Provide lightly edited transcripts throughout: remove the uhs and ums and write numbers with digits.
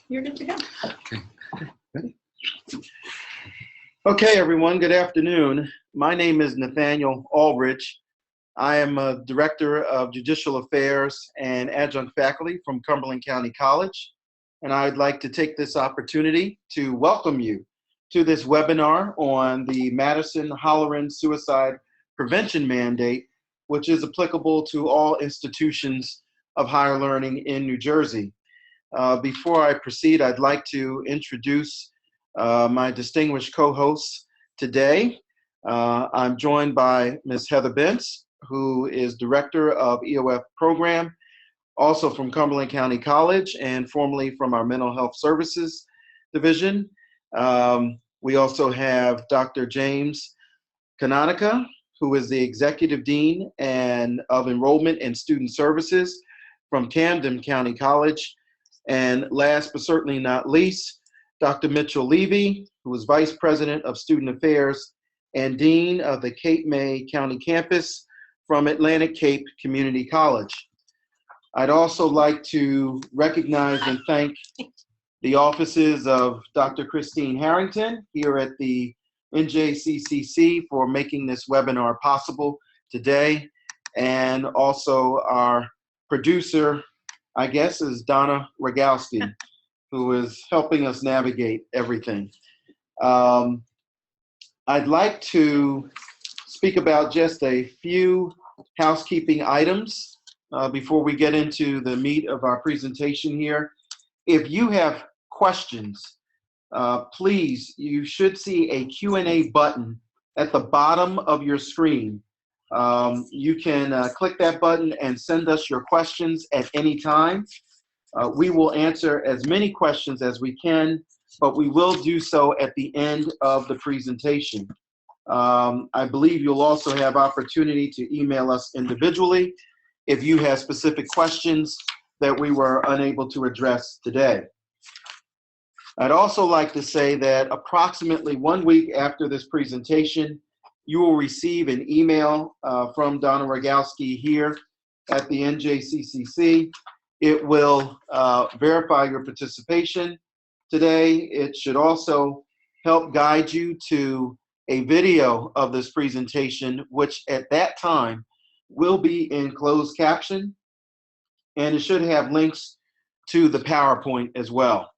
you're good to go. Okay, everyone, good afternoon. My name is Nathaniel Aldrich. I am a Director of Judicial Affairs and Adjunct Faculty from Cumberland County College, and I'd like to take this opportunity to welcome you to this webinar on the Madison-Holleran Suicide Prevention Mandate, which is applicable to all institutions of higher learning in New Jersey. Before I proceed, I'd like to introduce my distinguished co-hosts today. I'm joined by Ms. Heather Bentz, who is Director of EOF Program, also from Cumberland County College and formerly from our Mental Health Services Division. We also have Dr. James Canonica, who is the Executive Dean of Enrollment and Student Services from Camden County College. And last but certainly not least, Dr. Mitchell Levy, who is Vice President of Student Affairs and Dean of the Cape May County Campus from Atlantic Cape Community College. I'd also like to recognize and thank the offices of Dr. Christine Harrington here at the NJCCC for making this webinar possible today. And also our producer, I guess, is Donna Rogalski, who is helping us navigate everything. I'd like to speak about just a few housekeeping items before we get into the meat of our presentation here. If you have questions, please, you should see a Q&A button at the bottom of your screen. You can click that button and send us your questions at any time. We will answer as many questions as we can, but we will do so at the end of the presentation. I believe you'll also have opportunity to email us individually if you have specific questions that we were unable to address today. I'd also like to say that approximately 1 week after this presentation, you will receive an email from Donna Rogalski here at the NJCCC. It will verify your participation today. It should also help guide you to a video of this presentation, which at that time will be in closed caption, and it should have links to the PowerPoint as well.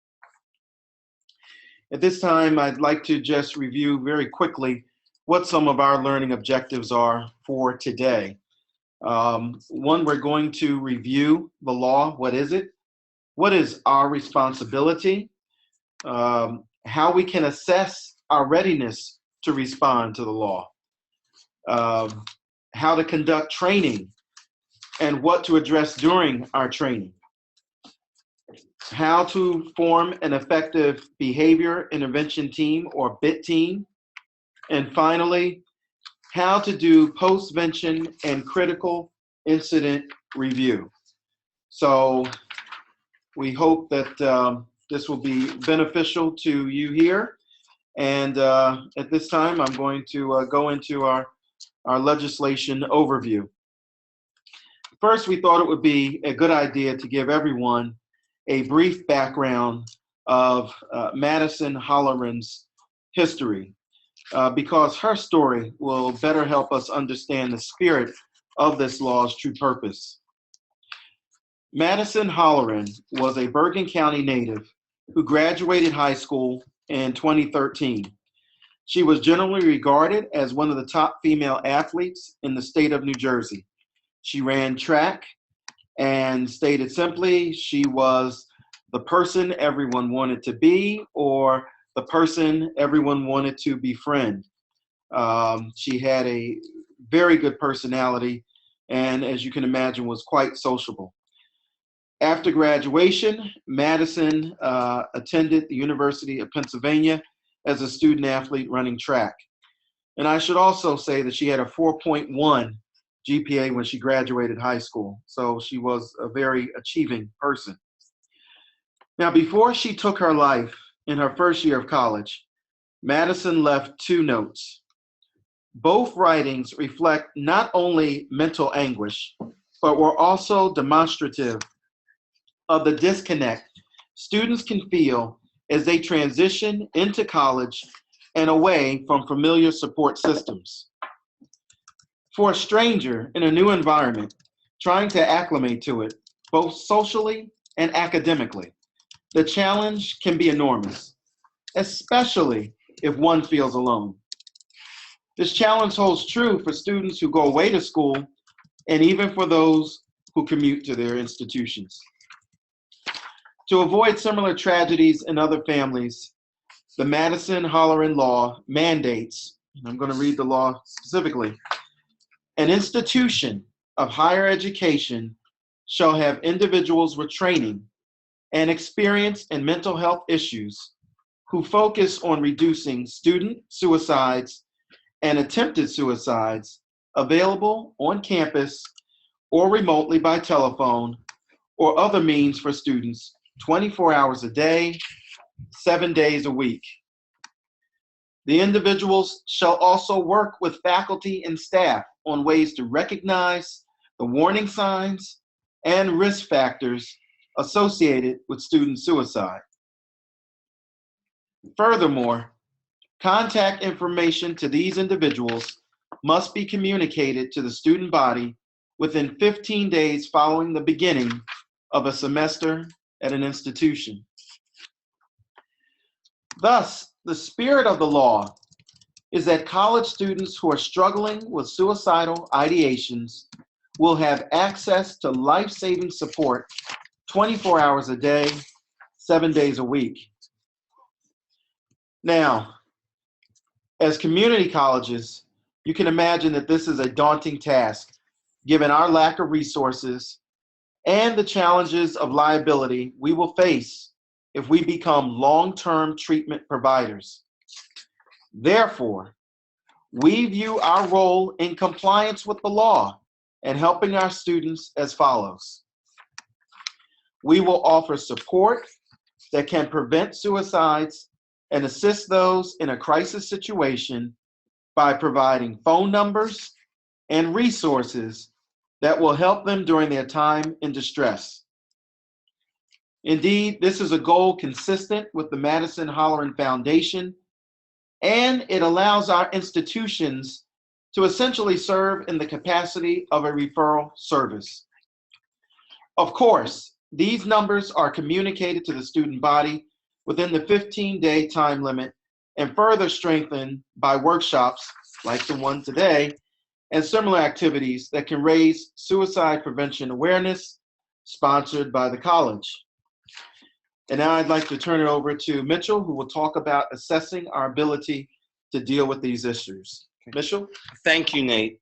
At this time, I'd like to just review very quickly what some of our learning objectives are for today. One, we're going to review the law. What is it? What is our responsibility? How we can assess our readiness to respond to the law. How to conduct training and what to address during our training. How to form an effective behavior intervention team or BIT team. And finally, how to do postvention and critical incident review. So we hope that this will be beneficial to you here. And at this time, I'm going to go into our legislation overview. First, we thought it would be a good idea to give everyone a brief background of Madison-Holleran's history. Because her story will better help us understand the spirit of this law's true purpose. Madison Holleran was a Bergen County native who graduated high school in 2013. She was generally regarded as one of the top female athletes in the state of New Jersey. She ran track, and stated simply, she was the person everyone wanted to be, or the person everyone wanted to befriend. She had a very good personality, and as you can imagine, was quite sociable. After graduation, Madison attended the University of Pennsylvania as a student athlete running track. And I should also say that she had a 4.1 GPA when she graduated high school, so she was a very achieving person. Now, before she took her life in her first year of college, Madison left 2 notes. Both writings reflect not only mental anguish, but were also demonstrative of the disconnect students can feel as they transition into college and away from familiar support systems. For a stranger in a new environment, trying to acclimate to it, both socially and academically, the challenge can be enormous, especially if one feels alone. This challenge holds true for students who go away to school and even for those who commute to their institutions. To avoid similar tragedies in other families, the Madison-Holleran law mandates, and I'm going to read the law specifically, an institution of higher education shall have individuals with training and experience in mental health issues who focus on reducing student suicides and attempted suicides available on campus or remotely by telephone or other means for students 24 hours a day, 7 days a week. The individuals shall also work with faculty and staff on ways to recognize the warning signs and risk factors associated with student suicide. Furthermore, contact information to these individuals must be communicated to the student body within 15 days following the beginning of a semester at an institution. Thus, the spirit of the law is that college students who are struggling with suicidal ideations will have access to life-saving support 24 hours a day, 7 days a week. Now, as community colleges, you can imagine that this is a daunting task given our lack of resources and the challenges of liability we will face if we become long-term treatment providers. Therefore, we view our role in compliance with the law and helping our students as follows. We will offer support that can prevent suicides and assist those in a crisis situation by providing phone numbers and resources that will help them during their time in distress. Indeed, this is a goal consistent with the Madison-Holleran Foundation, and it allows our institutions to essentially serve in the capacity of a referral service. Of course, these numbers are communicated to the student body within the 15-day time limit and further strengthened by workshops like the one today and similar activities that can raise suicide prevention awareness sponsored by the college. And now I'd like to turn it over to Mitchell, who will talk about assessing our ability to deal with these issues. Mitchell? Thank you, Nate.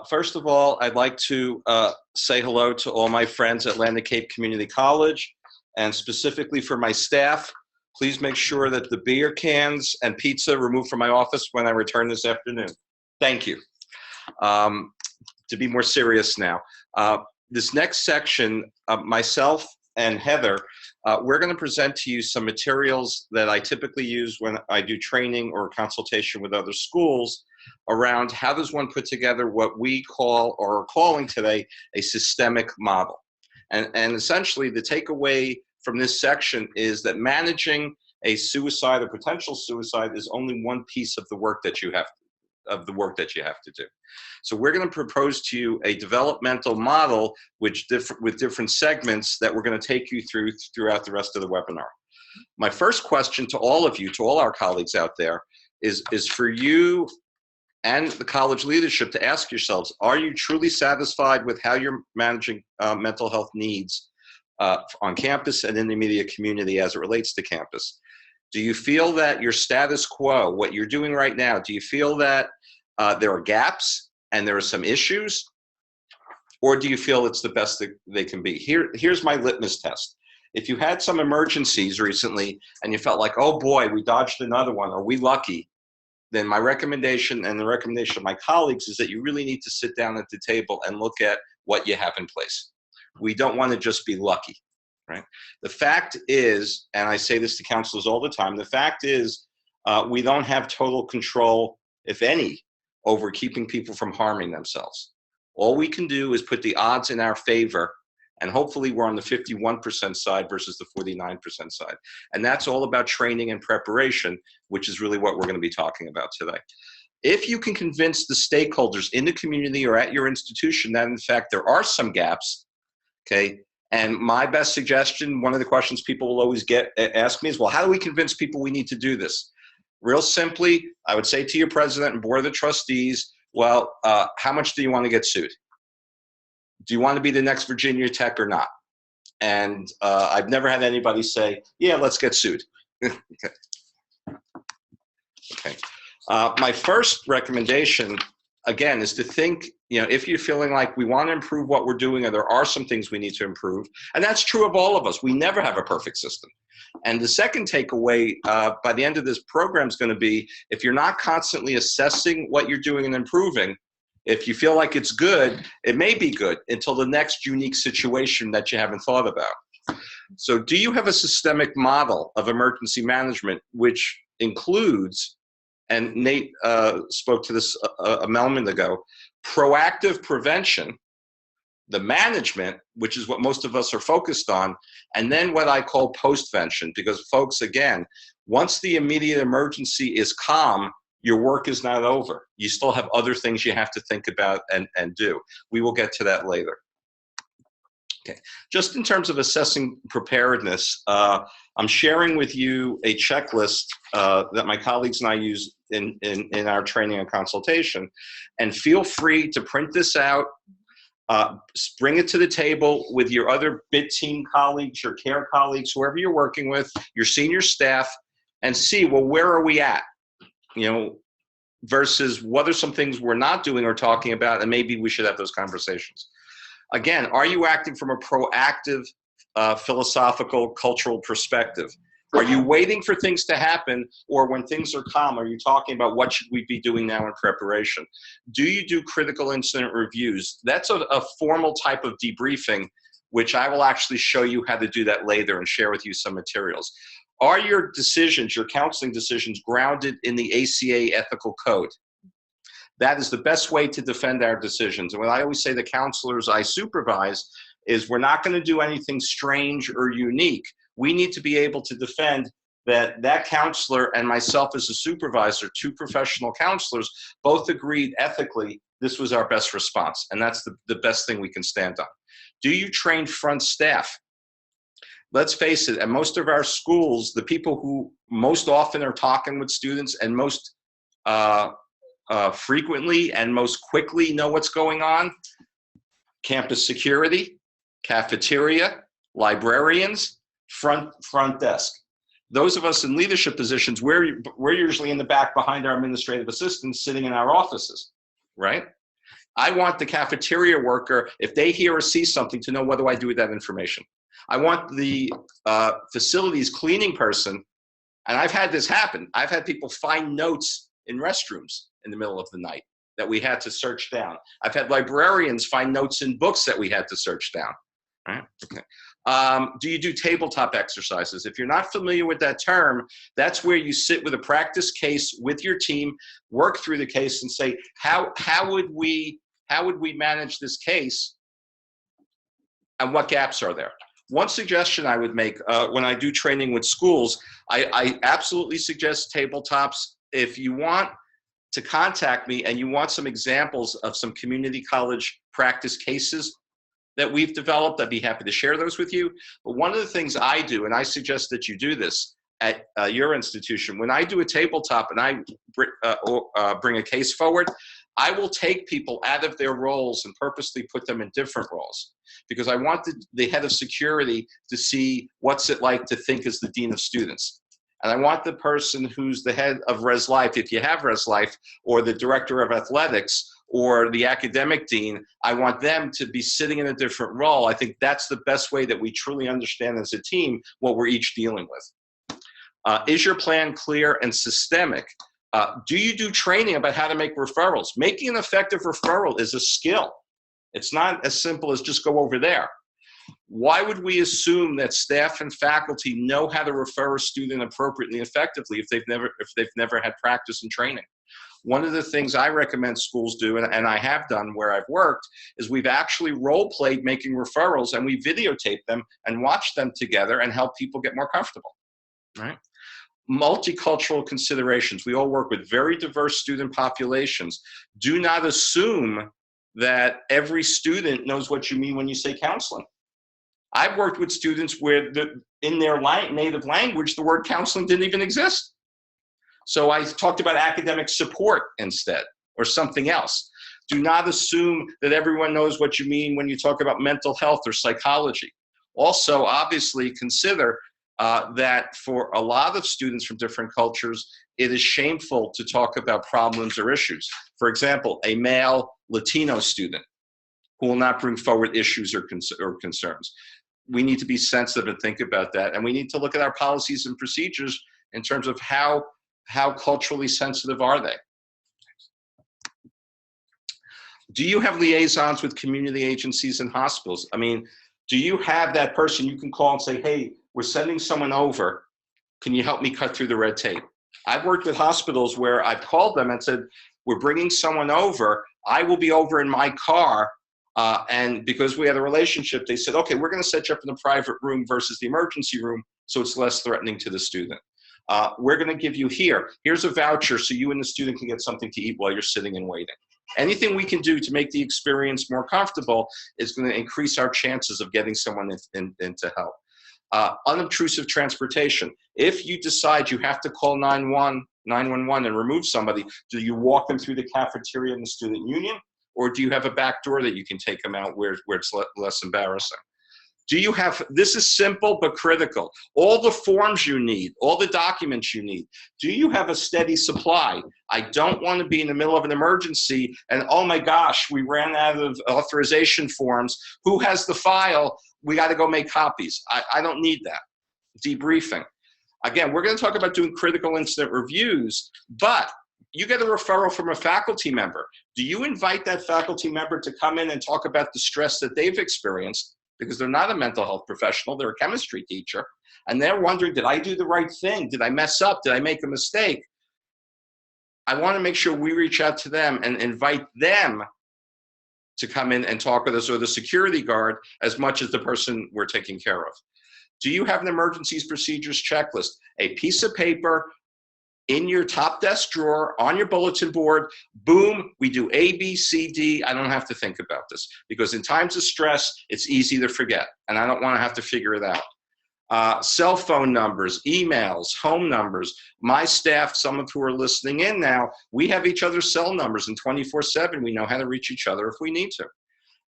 First of all, I'd like to say hello to all my friends at Atlantic Cape Community College, and specifically for my staff. Please make sure that the beer cans and pizza are removed from my office when I return this afternoon. Thank you. To be more serious now, this next section, myself and Heather, we're going to present to you some materials that I typically use when I do training or consultation with other schools around how does one put together what we call, or are calling today, a systemic model. And essentially the takeaway from this section is that managing a suicide or potential suicide is only one piece of the work that you have to do. So we're going to propose to you a developmental model with different segments that we're going to take you throughout the rest of the webinar. My first question to all of you, to all our colleagues out there, is for you and the college leadership to ask yourselves, are you truly satisfied with how you're managing mental health needs on campus and in the immediate community as it relates to campus? Do you feel that your status quo, what you're doing right now, do you feel that there are gaps and there are some issues? Or do you feel it's the best that they can be? Here's my litmus test. If you had some emergencies recently and you felt like, oh boy, we dodged another one, are we lucky? Then my recommendation and the recommendation of my colleagues is that you really need to sit down at the table and look at what you have in place. We don't want to just be lucky. Right? The fact is, and I say this to counselors all the time, the fact is we don't have total control, if any, over keeping people from harming themselves. All we can do is put the odds in our favor And hopefully we're on the 51% side versus the 49% side. And that's all about training and preparation, which is really what we're going to be talking about today. If you can convince the stakeholders in the community or at your institution that in fact there are some gaps, okay, and my best suggestion, one of the questions people will always ask me is, well, how do we convince people we need to do this? Real simply, I would say to your president and board of the trustees, well, how much do you want to get sued? Do you want to be the next Virginia Tech or not? And I've never had anybody say, yeah, let's get sued. Okay. Okay. My first recommendation, again, is to think, if you're feeling like we want to improve what we're doing and there are some things we need to improve, and that's true of all of us. We never have a perfect system. And the second takeaway by the end of this program is going to be, if you're not constantly assessing what you're doing and improving, if you feel like it's good, it may be good until the next unique situation that you haven't thought about. So do you have a systemic model of emergency management, which includes, and Nate spoke to this a moment ago, proactive prevention, the management, which is what most of us are focused on, and then what I call postvention, because folks, again, once the immediate emergency is calm, your work is not over. You still have other things you have to think about and do. We will get to that later. Okay, just in terms of assessing preparedness, I'm sharing with you a checklist that my colleagues and I use in our training and consultation. And feel free to print this out, bring it to the table with your other BIT team colleagues, your care colleagues, whoever you're working with, your senior staff, and see, well, where are we at? Versus what are some things we're not doing or talking about, and maybe we should have those conversations. Again, are you acting from a proactive, philosophical, cultural perspective? Are you waiting for things to happen, or when things are calm, are you talking about what should we be doing now in preparation? Do you do critical incident reviews? That's a formal type of debriefing, which I will actually show you how to do that later and share with you some materials. Are your decisions, your counseling decisions, grounded in the ACA ethical code? That is the best way to defend our decisions. And what I always say to counselors I supervise is, we're not going to do anything strange or unique. We need to be able to defend that counselor and myself as a supervisor, two professional counselors, both agreed ethically this was our best response. And that's the best thing we can stand on. Do you train front staff? Let's face it, at most of our schools, the people who most often are talking with students and most frequently and most quickly know what's going on, campus security, cafeteria, librarians, front desk. Those of us in leadership positions, we're usually in the back behind our administrative assistants sitting in our offices, right? I want the cafeteria worker, if they hear or see something, to know, what do I do with that information? I want the facilities cleaning person, and I've had this happen. I've had people find notes in restrooms in the middle of the night that we had to search down. I've had librarians find notes in books that we had to search down. Right? Okay. Do you do tabletop exercises? If you're not familiar with that term, that's where you sit with a practice case with your team, work through the case, and say, how would we manage this case, and what gaps are there? One suggestion I would make when I do training with schools, I absolutely suggest tabletops. If you want to contact me and you want some examples of some community college practice cases that we've developed, I'd be happy to share those with you. But one of the things I do, and I suggest that you do this at your institution, when I do a tabletop and I bring a case forward, I will take people out of their roles and purposely put them in different roles, because I want the head of security to see what's it like to think as the dean of students. And I want the person who's the head of Res Life, if you have Res Life, or the director of athletics, or the academic dean, I want them to be sitting in a different role. I think that's the best way that we truly understand as a team what we're each dealing with. Is your plan clear and systemic? Do you do training about how to make referrals? Making an effective referral is a skill. It's not as simple as just go over there. Why would we assume that staff and faculty know how to refer a student appropriately and effectively if they've never had practice and training? one of the things I recommend schools do, and I have done where I've worked, is we've actually role-played making referrals, and we videotape them and watch them together and help people get more comfortable, right? Multicultural considerations. We all work with very diverse student populations. Do not assume that every student knows what you mean when you say counseling. I've worked with students where in their native language, the word counseling didn't even exist. So I talked about academic support instead, or something else. Do not assume that everyone knows what you mean when you talk about mental health or psychology. Also, obviously, consider that for a lot of students from different cultures, it is shameful to talk about problems or issues. For example, a male Latino student who will not bring forward issues or concerns. We need to be sensitive and think about that. And we need to look at our policies and procedures in terms of how culturally sensitive are they. Do you have liaisons with community agencies and hospitals? I mean, do you have that person you can call and say, hey, we're sending someone over. Can you help me cut through the red tape? I've worked with hospitals where I've called them and said, we're bringing someone over. I will be over in my car. And because we had a relationship, they said, okay, we're going to set you up in a private room versus the emergency room, so it's less threatening to the student. We're going to give you here's a voucher so you and the student can get something to eat while you're sitting and waiting. Anything we can do to make the experience more comfortable is going to increase our chances of getting someone into help. Unobtrusive transportation. If you decide you have to call 911 and remove somebody, do you walk them through the cafeteria in the student union? Or do you have a back door that you can take them out where it's less embarrassing? Do you have, this is simple but critical, all the forms you need, all the documents you need. Do you have a steady supply? I don't want to be in the middle of an emergency and, oh my gosh, we ran out of authorization forms. Who has the file? We got to go make copies. I don't need that. Debriefing. Again, we're going to talk about doing critical incident reviews, but you get a referral from a faculty member. Do you invite that faculty member to come in and talk about the stress that they've experienced? Because they're not a mental health professional, they're a chemistry teacher, and they're wondering, did I do the right thing? Did I mess up? Did I make a mistake? I want to make sure we reach out to them and invite them to come in and talk with us, or the security guard, as much as the person we're taking care of. Do you have an emergencies procedures checklist? A piece of paper in your top desk drawer, on your bulletin board, boom, we do A, B, C, D. I don't have to think about this, because in times of stress, it's easy to forget, and I don't want to have to figure it out. Cell phone numbers, emails, home numbers. My staff, some of who are listening in now, we have each other's cell numbers, and 24/7, we know how to reach each other if we need to.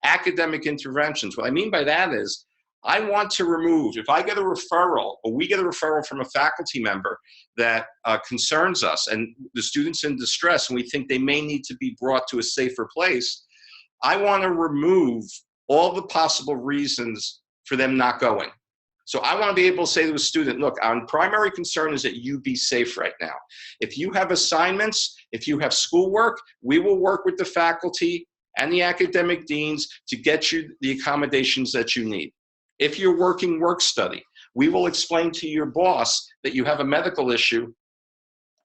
Academic interventions. What I mean by that is, I want to remove, if I get a referral, or we get a referral from a faculty member that concerns us, and the student's in distress, and we think they may need to be brought to a safer place, I want to remove all the possible reasons for them not going. So I want to be able to say to a student, look, our primary concern is that you be safe right now. If you have assignments, if you have schoolwork, we will work with the faculty and the academic deans to get you the accommodations that you need. If you're working work study, we will explain to your boss that you have a medical issue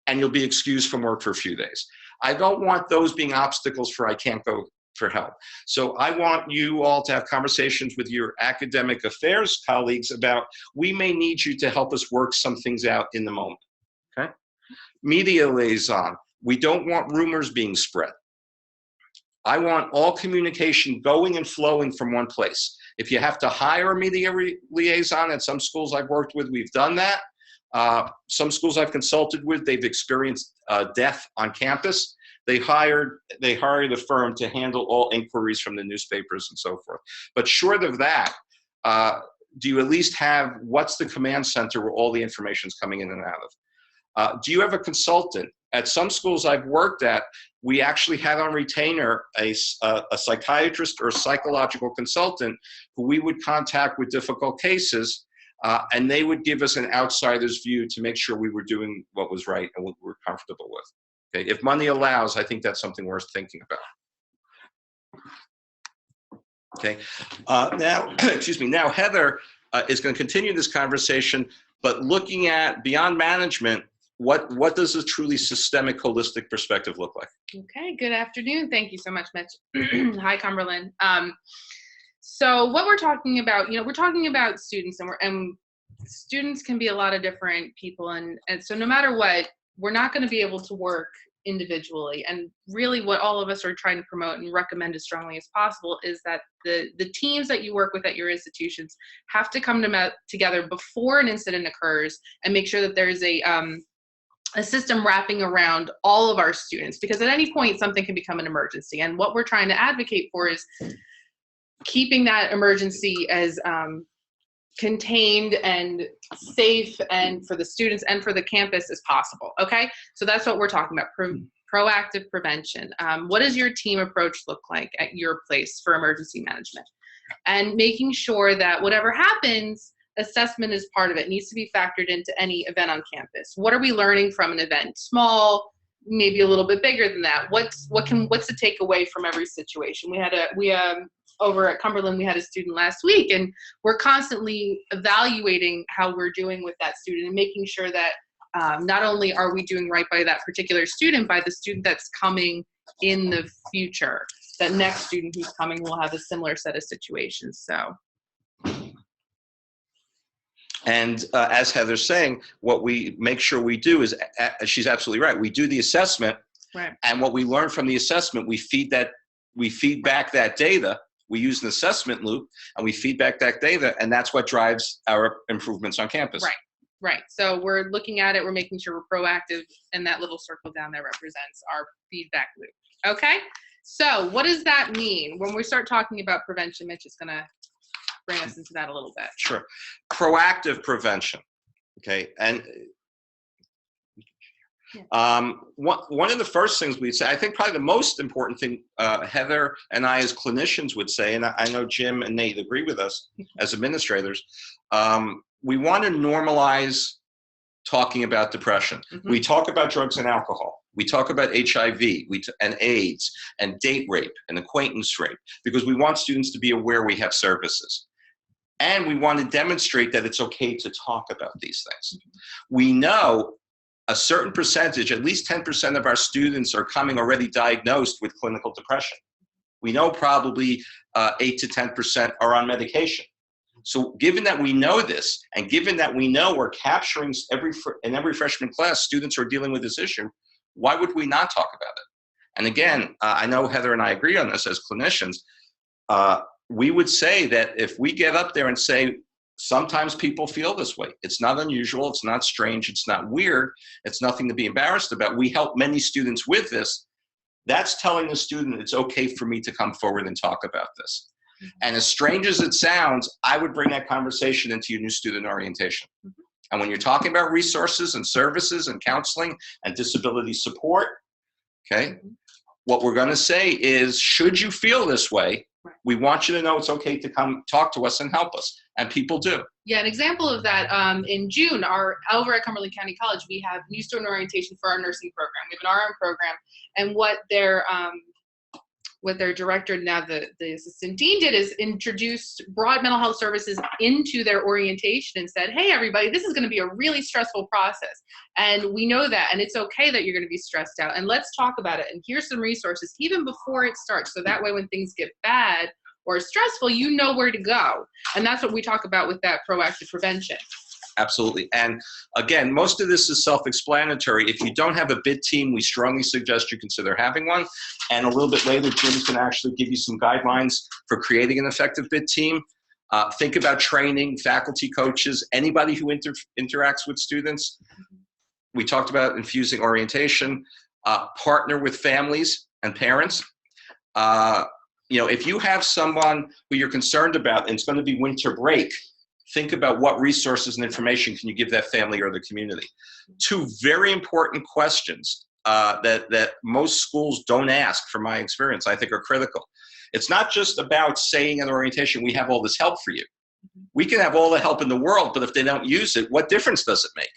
and you'll be excused from work for a few days. I don't want those being obstacles for I can't go for help. So I want you all to have conversations with your academic affairs colleagues about, we may need you to help us work some things out in the moment, okay? Media liaison, we don't want rumors being spread. I want all communication going and flowing from one place. If you have to hire a media liaison, at some schools I've worked with, we've done that. Some schools I've consulted with, they've experienced death on campus. They hired a firm to handle all inquiries from the newspapers and so forth. But short of that, do you at least have, what's the command center where all the information is coming in and out of? Do you have a consultant? At some schools I've worked at, we actually had on retainer a psychiatrist or a psychological consultant who we would contact with difficult cases, and they would give us an outsider's view to make sure we were doing what was right and what we were comfortable with. Okay, if money allows, I think that's something worth thinking about. Okay, now, excuse me, now Heather is going to continue this conversation, but looking at beyond management, what does a truly systemic, holistic perspective look like? Okay, good afternoon. Thank you so much, Mitch. Hi, Cumberland. So what we're talking about, we're talking about students, and students can be a lot of different people, and so no matter what, we're not going to be able to work individually. And really what all of us are trying to promote and recommend as strongly as possible is that the teams that you work with at your institutions have to come together before an incident occurs and make sure that there's a system wrapping around all of our students, because at any point something can become an emergency. And what we're trying to advocate for is keeping that emergency as contained and safe and for the students and for the campus as possible. Okay, so that's what we're talking about, proactive prevention. What does your team approach look like at your place for emergency management? And making sure that whatever happens, assessment is part of it. It needs to be factored into any event on campus. What are we learning from an event? Small, maybe a little bit bigger than that. What's the takeaway from every situation? We over at Cumberland, we had a student last week, and we're constantly evaluating how we're doing with that student and making sure that not only are we doing right by that particular student, by the student that's coming in the future. That next student who's coming will have a similar set of situations. So. And as Heather's saying, what we make sure we do is, she's absolutely right, we do the assessment, right. And what we learn from the assessment, we feed back that data. We use an assessment loop, and we feed back that data, and that's what drives our improvements on campus. Right. So we're looking at it, we're making sure we're proactive, and that little circle down there represents our feedback loop. Okay? So what does that mean? When we start talking about prevention, Mitch is going to bring us into that a little bit. Sure. Proactive prevention. Okay. And one of the first things we'd say, I think probably the most important thing Heather and I as clinicians would say, and I know Jim and Nate agree with us as administrators, we want to normalize talking about depression. Mm-hmm. We talk about drugs and alcohol. We talk about HIV and AIDS and date rape and acquaintance rape, because we want students to be aware we have services. And we want to demonstrate that it's okay to talk about these things. Mm-hmm. We know a certain percentage, at least 10% of our students are coming already diagnosed with clinical depression. We know probably 8 to 10% are on medication. So given that we know this, and given that we know we're capturing in every freshman class, students are dealing with this issue, why would we not talk about it? And again, I know Heather and I agree on this as clinicians. We would say that if we get up there and say, sometimes people feel this way. It's not unusual. It's not strange. It's not weird. It's nothing to be embarrassed about. We help many students with this. That's telling the student it's okay for me to come forward and talk about this. Mm-hmm. And as strange as it sounds, I would bring that conversation into your new student orientation. Mm-hmm. And when you're talking about resources and services and counseling and disability support, okay, mm-hmm. What we're going to say is, should you feel this way, we want you to know it's okay to come talk to us and help us. And people do. Yeah, an example of that, in June, over at Cumberland County College, we have new student orientation for our nursing program. We have an RM program, and what their director, now the assistant dean, did is introduced broad mental health services into their orientation and said, hey, everybody, this is going to be a really stressful process. And we know that, and it's okay that you're going to be stressed out. And let's talk about it. And here's some resources, even before it starts. So that way, when things get bad or stressful, you know where to go. And that's what we talk about with that proactive prevention. Absolutely. And again, most of this is self-explanatory. If you don't have a BID team, we strongly suggest you consider having one. And a little bit later, Jim's going to actually give you some guidelines for creating an effective BID team. Think about training, faculty, coaches, anybody who interacts with students. We talked about infusing orientation. Partner with families and parents. If you have someone who you're concerned about and it's going to be winter break, think about what resources and information can you give that family or the community. Two very important questions that most schools don't ask, from my experience, I think are critical. It's not just about saying in orientation, we have all this help for you. We can have all the help in the world, but if they don't use it, what difference does it make?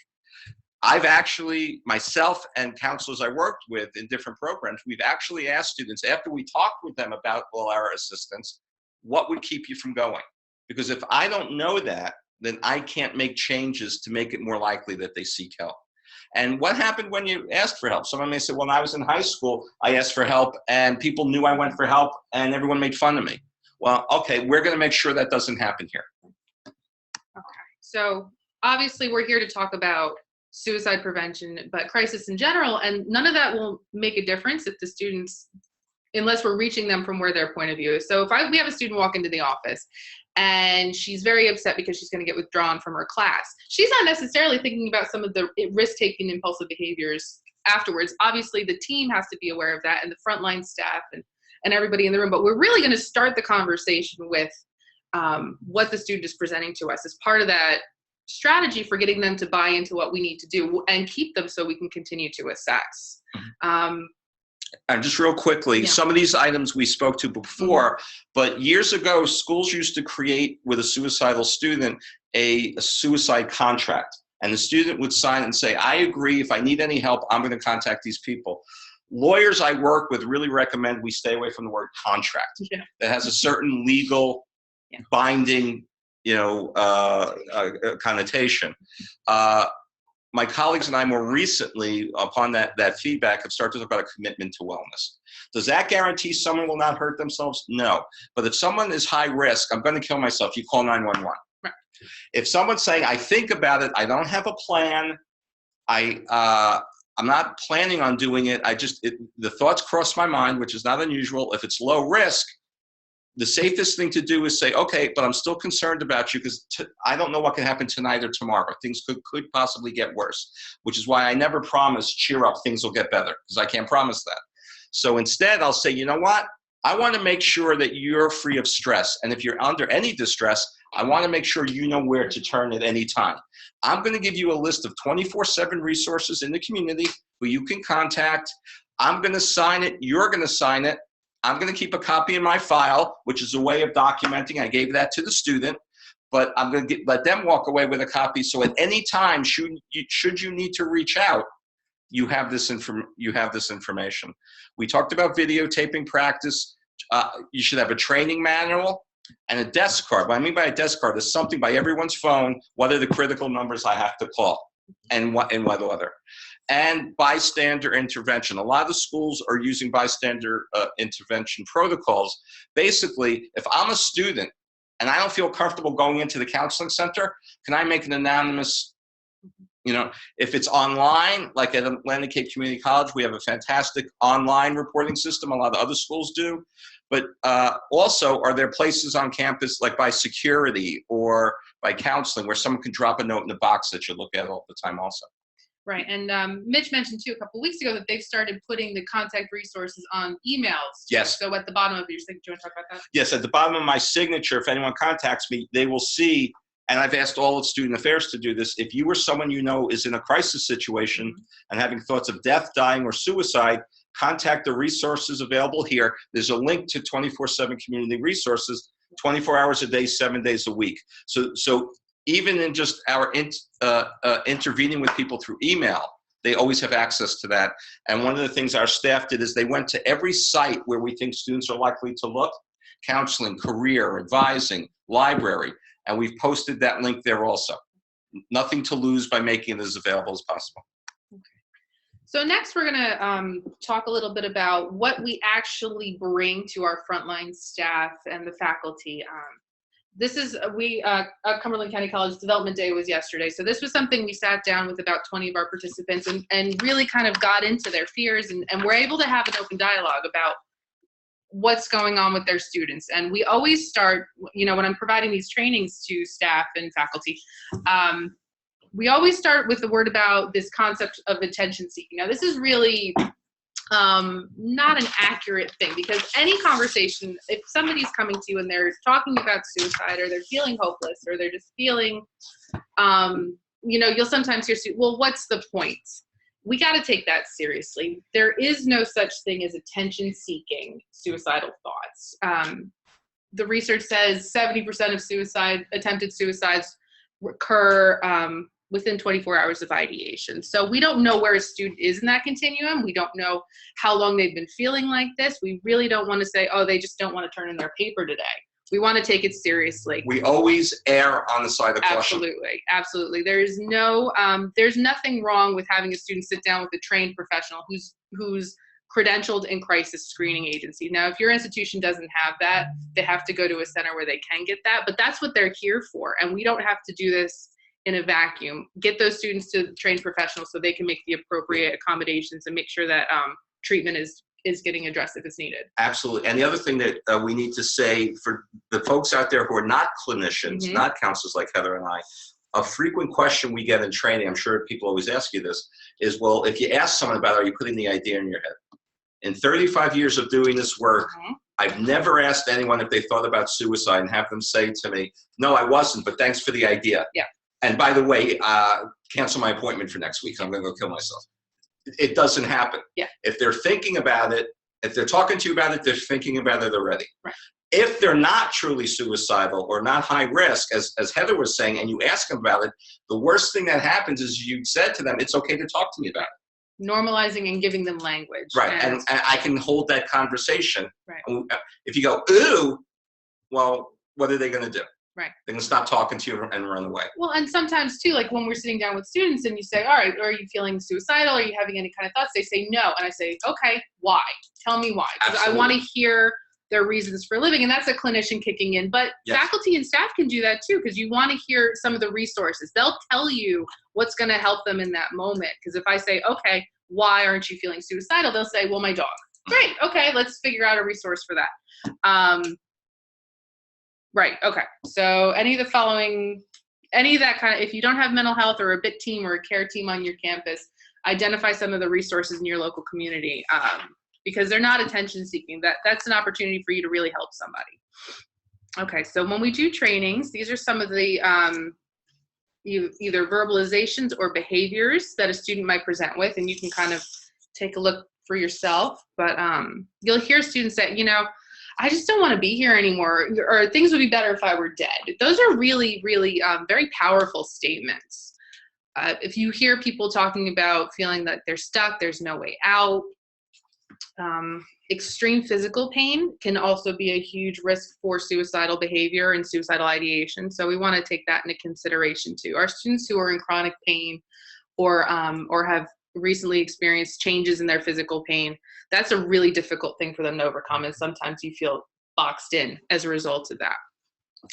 I've actually, myself and counselors I worked with in different programs, we've actually asked students, after we talked with them about all our assistance, what would keep you from going? Because if I don't know that, then I can't make changes to make it more likely that they seek help. And what happened when you asked for help? Someone may say, well, when I was in high school, I asked for help and people knew I went for help and everyone made fun of me. Well, okay, we're going to make sure that doesn't happen here. Okay. So obviously we're here to talk about suicide prevention, but crisis in general, and none of that will make a difference if the students, unless we're reaching them from where their point of view is. So if we have a student walk into the office and she's very upset because she's going to get withdrawn from her class, she's not necessarily thinking about some of the risk-taking impulsive behaviors afterwards. Obviously the team has to be aware of that, and the frontline staff and everybody in the room, but we're really going to start the conversation with what the student is presenting to us as part of that strategy for getting them to buy into what we need to do and keep them so we can continue to assess. And just real quickly, Yeah. some of these items we spoke to before, but years ago, schools used to create with a suicidal student a suicide contract. And the student would sign and say, I agree, if I need any help, I'm going to contact these people. Lawyers I work with really recommend we stay away from the word contract. Yeah. That has a certain legal binding, connotation. My colleagues and I more recently, upon that feedback, have started to talk about a commitment to wellness. Does that guarantee someone will not hurt themselves? No. But if someone is high risk, I'm going to kill myself, you call 911. Right. If someone's saying, I think about it, I don't have a plan, I'm not planning on doing it, the thoughts cross my mind, which is not unusual. If it's low risk, the safest thing to do is say, okay, but I'm still concerned about you because I don't know what can happen tonight or tomorrow. Things could possibly get worse, which is why I never promise, cheer up, things will get better, because I can't promise that. So instead, I'll say, you know what? I want to make sure that you're free of stress. And if you're under any distress, I want to make sure you know where to turn at any time. I'm going to give you a list of 24/7 resources in the community who you can contact. I'm going to sign it. You're going to sign it. I'm going to keep a copy in my file, which is a way of documenting. I gave that to the student, but I'm going to let them walk away with a copy. So at any time, should you need to reach out, you have this information. We talked about videotaping practice. You should have a training manual and a desk card. What I mean by a desk card is something by everyone's phone. What are the critical numbers I have to call, and what order? And bystander intervention. A lot of the schools are using bystander intervention protocols. Basically, if I'm a student and I don't feel comfortable going into the counseling center, can I make an anonymous, if it's online, like at Atlantic Cape Community College, we have a fantastic online reporting system. A lot of other schools do. But also, are there places on campus, like by security or by counseling, where someone can drop a note in the box that you look at all the time also? Right, and Mitch mentioned too a couple weeks ago that they've started putting the contact resources on emails. Yes. So at the bottom of your signature, do you want to talk about that? Yes, at the bottom of my signature, if anyone contacts me, they will see, and I've asked all of Student Affairs to do this, if you or someone you know is in a crisis situation and having thoughts of death, dying, or suicide, contact the resources available here. There's a link to 24/7 community resources, 24 hours a day, 7 days a week. So even in just our intervening with people through email, they always have access to that. And one of the things our staff did is they went to every site where we think students are likely to look: counseling, career, advising, library, and we've posted that link there also. Nothing to lose by making it as available as possible. So next we're going to talk a little bit about what we actually bring to our frontline staff and the faculty. This is, Cumberland County College Development Day was yesterday. So this was something we sat down with about 20 of our participants and really kind of got into their fears and we're able to have an open dialogue about what's going on with their students. And we always start, when I'm providing these trainings to staff and faculty, we always start with the word about this concept of attention seeking. Now, this is really not an accurate thing, because any conversation, if somebody's coming to you and they're talking about suicide or they're feeling hopeless or they're just feeling, you'll sometimes hear, well, what's the point? We got to take that seriously. There is no such thing as attention seeking suicidal thoughts. The research says 70% of attempted suicides occur within 24 hours of ideation. So we don't know where a student is in that continuum. We don't know how long they've been feeling like this. We really don't want to say, oh, they just don't want to turn in their paper today. we want to take it seriously. We always err on the side of caution. Absolutely, absolutely. There's nothing wrong with having a student sit down with a trained professional who's credentialed in crisis screening agency. Now, if your institution doesn't have that, they have to go to a center where they can get that, but that's what they're here for. And we don't have to do this in a vacuum. Get those students to trained professionals so they can make the appropriate accommodations and make sure that treatment is getting addressed if it's needed. Absolutely. And the other thing that we need to say for the folks out there who are not clinicians, not counselors like Heather and I, a frequent question we get in training, I'm sure people always ask you this, is, well, if you ask someone about it, are you putting the idea in your head? In 35 years of doing this work, I've never asked anyone if they thought about suicide and have them say to me, no, I wasn't, but thanks for the idea. Yeah. And by the way, cancel my appointment for next week. I'm going to go kill myself. It doesn't happen. Yeah. If they're thinking about it, if they're talking to you about it, they're thinking about it already. Right. If they're not truly suicidal or not high risk, as Heather was saying, and you ask them about it, the worst thing that happens is you said to them, it's okay to talk to me about it. Normalizing and giving them language. Right, and I can hold that conversation. Right. If you go, ooh, well, what are they going to do? Right. They're going to stop talking to you and run away. Well, and sometimes too, like when we're sitting down with students and you say, all right, are you feeling suicidal? Are you having any kind of thoughts? They say no. And I say, okay, why? Tell me why. Because I want to hear their reasons for living. And that's a clinician kicking in. But faculty and staff can do that too, because you want to hear some of the resources. They'll tell you what's going to help them in that moment. Because if I say, okay, why aren't you feeling suicidal? They'll say, well, my dog. Great. Okay, let's figure out a resource for that. Right. Okay. So any of that kind of, if you don't have mental health or a BIT team or a care team on your campus, identify some of the resources in your local community because they're not attention seeking. That's an opportunity for you to really help somebody. Okay. So when we do trainings, these are some of the either verbalizations or behaviors that a student might present with, and you can kind of take a look for yourself. But you'll hear students say, I just don't want to be here anymore, or things would be better if I were dead. Those are really, really very powerful statements. If you hear people talking about feeling that they're stuck, there's no way out, extreme physical pain can also be a huge risk for suicidal behavior and suicidal ideation. So we want to take that into consideration too. Our students who are in chronic pain or have recently experienced changes in their physical pain, that's a really difficult thing for them to overcome, and sometimes you feel boxed in as a result of that.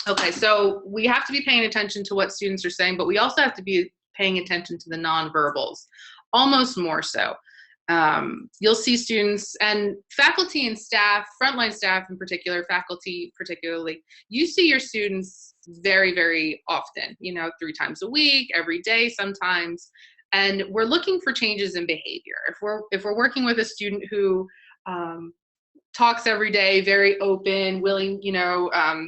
Okay, so we have to be paying attention to what students are saying, but we also have to be paying attention to the nonverbals, almost more so. You'll see students and faculty and staff, frontline staff in particular, faculty particularly, you see your students very, very often, 3 times a week, every day sometimes. And we're looking for changes in behavior. If we're working with a student who talks every day, very open, willing,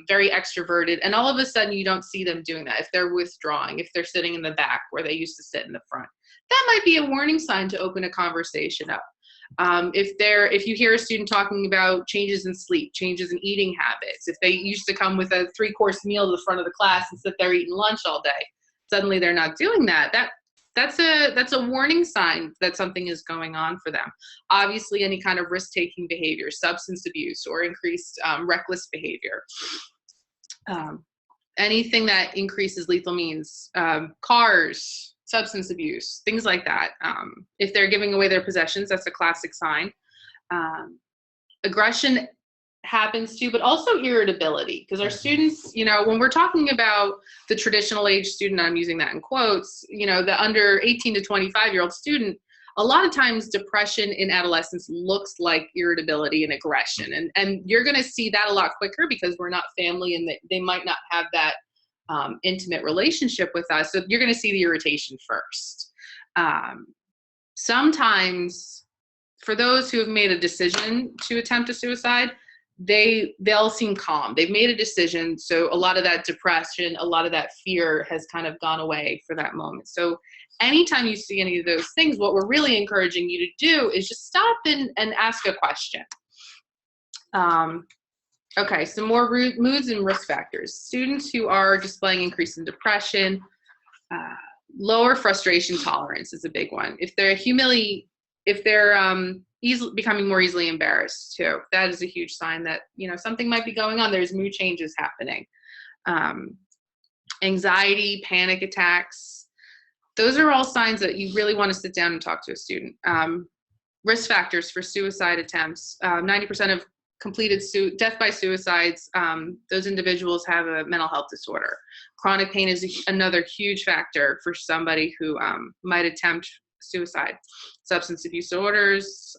very extroverted, and all of a sudden you don't see them doing that. If they're withdrawing, if they're sitting in the back where they used to sit in the front, that might be a warning sign to open a conversation up. If you hear a student talking about changes in sleep, changes in eating habits, if they used to come with a 3-course meal to the front of the class and sit there eating lunch all day, suddenly they're not doing that. That's a warning sign that something is going on for them. Obviously, any kind of risk-taking behavior, substance abuse, or increased reckless behavior. Anything that increases lethal means, cars, substance abuse, things like that. If they're giving away their possessions, that's a classic sign. Aggression happens too, but also irritability, because our students, when we're talking about the traditional age student, I'm using that in quotes, the under 18 to 25-year-old student, a lot of times depression in adolescence looks like irritability and aggression. And you're going to see that a lot quicker because we're not family and they might not have that intimate relationship with us. So you're going to see the irritation first. Sometimes for those who have made a decision to attempt a suicide, they'll seem calm. They've made a decision. So a lot of that depression, a lot of that fear has kind of gone away for that moment. So anytime you see any of those things, what we're really encouraging you to do is just stop and ask a question. Okay, some more moods and risk factors. Students who are displaying increase in depression, lower frustration tolerance is a big one. If they're if they're becoming more easily embarrassed too, that is a huge sign that, something might be going on. There's mood changes happening. Anxiety, panic attacks, those are all signs that you really want to sit down and talk to a student. Risk factors for suicide attempts. 90% of completed death by suicides, those individuals have a mental health disorder. Chronic pain is another huge factor for somebody who might attempt suicide. Substance abuse disorders.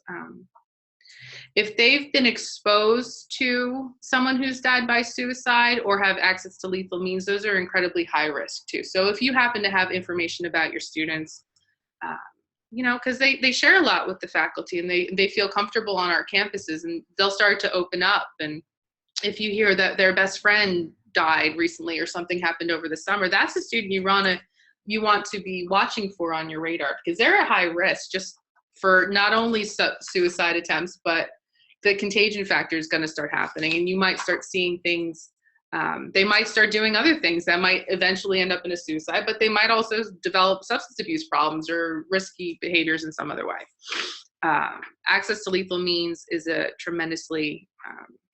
If they've been exposed to someone who's died by suicide or have access to lethal means, those are incredibly high risk too. So if you happen to have information about your students, because they share a lot with the faculty and they feel comfortable on our campuses, and they'll start to open up. And if you hear that their best friend died recently or something happened over the summer, that's a student you want to be watching for on your radar, because they're at high risk just for not only suicide attempts, but the contagion factor is going to start happening, and you might start seeing things. They might start doing other things that might eventually end up in a suicide, but they might also develop substance abuse problems or risky behaviors in some other way. Access to lethal means is a tremendously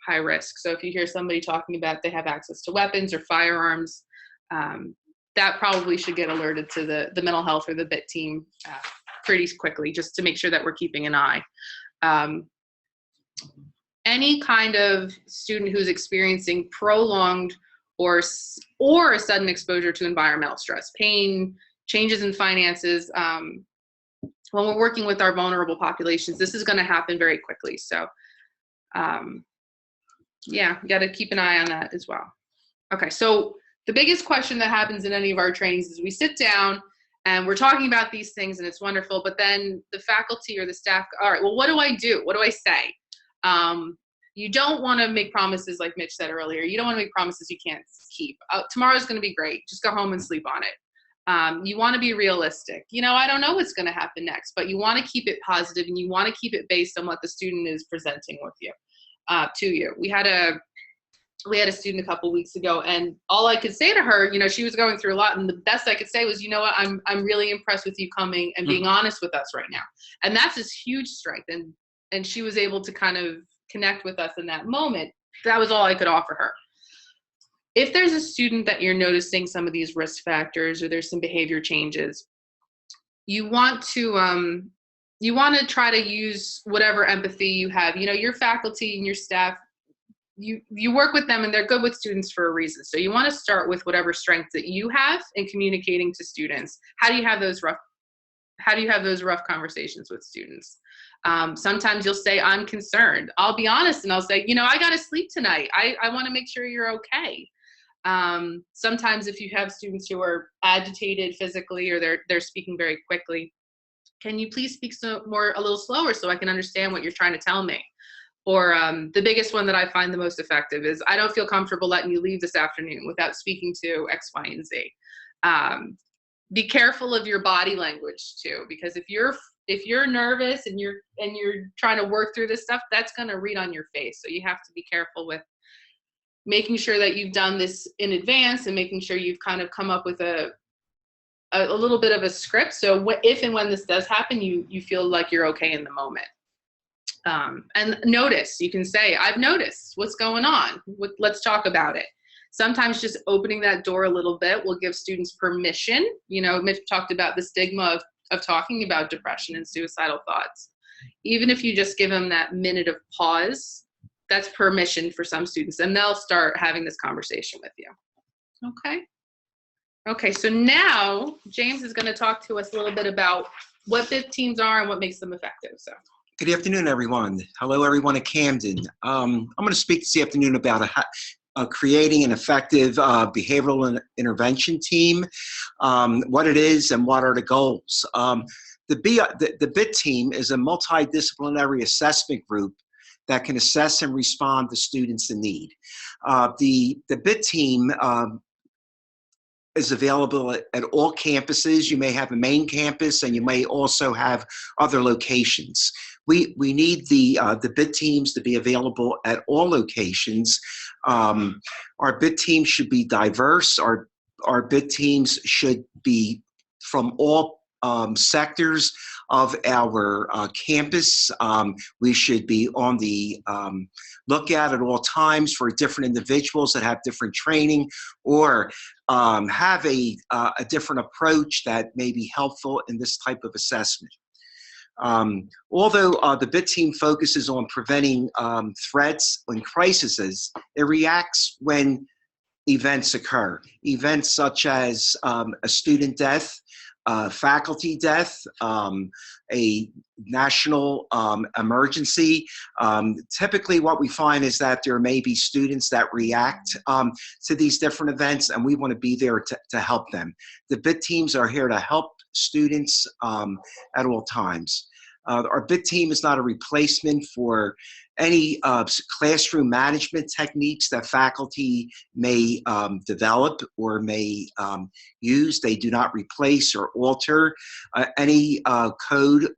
high risk. So if you hear somebody talking about they have access to weapons or firearms, that probably should get alerted to the mental health or the BIT team pretty quickly, just to make sure that we're keeping an eye. Any kind of student who's experiencing prolonged or a sudden exposure to environmental stress, pain, changes in finances, when we're working with our vulnerable populations, this is going to happen very quickly. So, you got to keep an eye on that as well. Okay, so the biggest question that happens in any of our trainings is we sit down and we're talking about these things and it's wonderful, but then the faculty or the staff, all right, well, what do I do? What do I say? You don't want to make promises like Mitch said earlier. You don't want to make promises you can't keep. Tomorrow's going to be great. Just go home and sleep on it. You want to be realistic. I don't know what's going to happen next, but you want to keep it positive and you want to keep it based on what the student is presenting with you, to you. We had a student a couple weeks ago, and all I could say to her, she was going through a lot, and the best I could say was, what, I'm really impressed with you coming and being honest with us right now. And that's this huge strength. And she was able to kind of connect with us in that moment. That was all I could offer her. If there's a student that you're noticing some of these risk factors or there's some behavior changes, you want to try to use whatever empathy you have. Your faculty and your staff, you work with them and they're good with students for a reason. So you want to start with whatever strengths that you have in communicating to students. How do you have those rough conversations with students? Sometimes you'll say, I'm concerned. I'll be honest and I'll say, I got to sleep tonight. I want to make sure you're okay. Sometimes if you have students who are agitated physically or they're speaking very quickly, can you please speak a little slower so I can understand what you're trying to tell me? Or the biggest one that I find the most effective is, I don't feel comfortable letting you leave this afternoon without speaking to X, Y, and Z. Be careful of your body language too, because if you're nervous and you're trying to work through this stuff, that's going to read on your face. So you have to be careful with making sure that you've done this in advance and making sure you've kind of come up with a little bit of a script. So if and when this does happen, you feel like you're okay in the moment. And notice, you can say, I've noticed what's going on. Let's talk about it. Sometimes just opening that door a little bit will give students permission. Mitch talked about the stigma of talking about depression and suicidal thoughts. Even if you just give them that minute of pause, that's permission for some students, and they'll start having this conversation with you. Okay, so now James is going to talk to us a little bit about what BIT teams are and what makes them effective. So. Good afternoon, everyone. Hello, everyone at Camden. I'm going to speak this afternoon about creating an effective behavioral intervention team, what it is and what are the goals. The BIT team is a multidisciplinary assessment group that can assess and respond to students in need. The BIT team is available at all campuses. You may have a main campus and you may also have other locations. We need the BIT teams to be available at all locations. Our BIT teams should be diverse. Our BIT teams should be from all sectors of our campus. We should be on the lookout at all times for different individuals that have different training or have a different approach that may be helpful in this type of assessment. Although the BIT team focuses on preventing threats and crises, it reacts when events occur. Events such as a student death, faculty death, a national emergency. Typically what we find is that there may be students that react to these different events, and we want to be there to help them. The BIT teams are here to help students at all times. Our BIT team is not a replacement for any classroom management techniques that faculty may develop or may use. They do not replace or alter any code,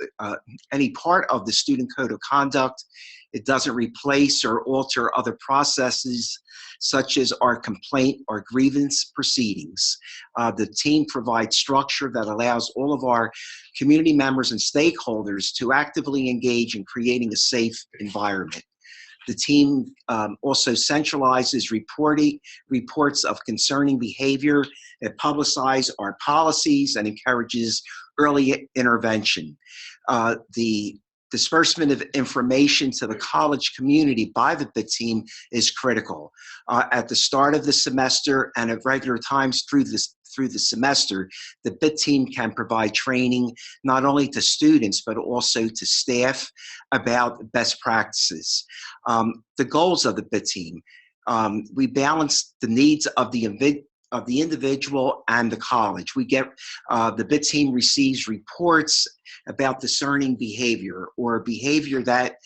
any part of the student code of conduct. It doesn't replace or alter other processes such as our complaint or grievance proceedings. The team provides structure that allows all of our community members and stakeholders to actively engage in creating a safe environment. The team also centralizes reports of concerning behavior. It publicizes our policies and encourages early intervention. The disbursement of information to the college community by the BIT team is critical. At the start of the semester and at regular times through the semester, the BIT team can provide training not only to students but also to staff about best practices. The goals of the BIT team, we balance the needs of the individual and the college. We get, the BIT team receives reports about discerning behavior or behavior that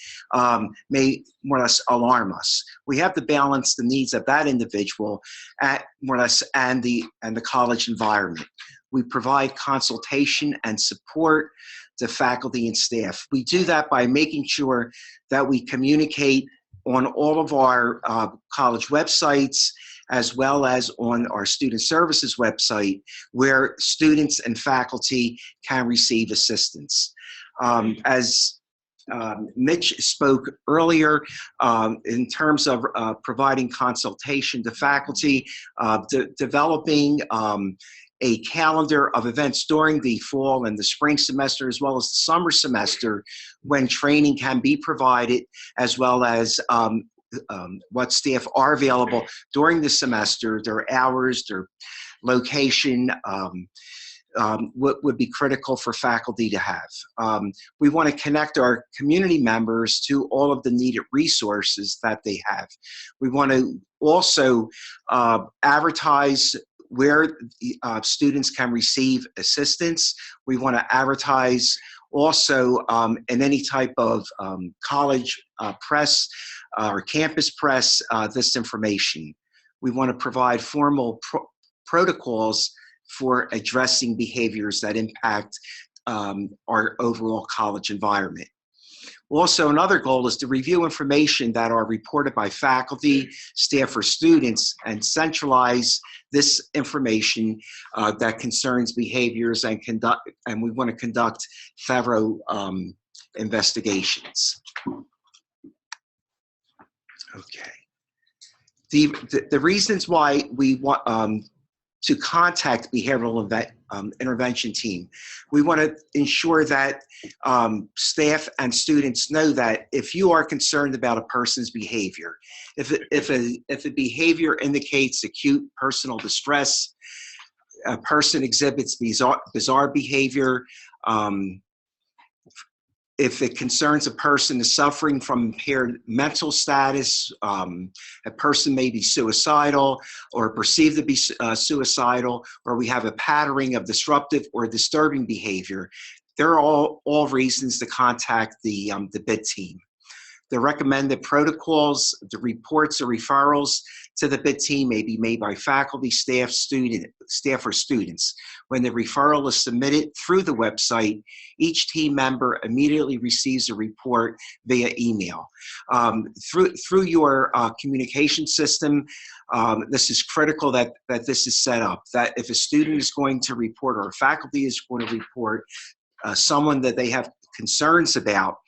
may more or less alarm us. We have to balance the needs of that individual at more or less and the college environment. We provide consultation and support to faculty and staff. We do that by making sure that we communicate on all of our college websites, as well as on our student services website, where students and faculty can receive assistance. As Mitch spoke earlier, in terms of providing consultation to faculty, developing a calendar of events during the fall and the spring semester, as well as the summer semester, when training can be provided, as well as what staff are available during the semester, their hours, their location, what would be critical for faculty to have. We want to connect our community members to all of the needed resources that they have. We want to also advertise where students can receive assistance. We want to advertise also in any type of college press or campus press this information. We want to provide formal protocols for addressing behaviors that impact our overall college environment. Also, another goal is to review information that are reported by faculty, staff, or students and centralize this information that concerns behaviors and we want to conduct thorough investigations. Okay. The reasons why we want to contact behavioral intervention team. We want to ensure that staff and students know that if you are concerned about a person's behavior, if a behavior indicates acute personal distress, a person exhibits bizarre behavior, if it concerns a person is suffering from impaired mental status, a person may be suicidal or perceived to be suicidal, or we have a pattern of disruptive or disturbing behavior, they're all reasons to contact the BIT team. The recommended protocols, the reports or referrals to the BIT team may be made by faculty, staff, or students. When the referral is submitted through the website, each team member immediately receives a report via email. Through your communication system, this is critical that this is set up, that if a student is going to report or a faculty is going to report someone that they have concerns about,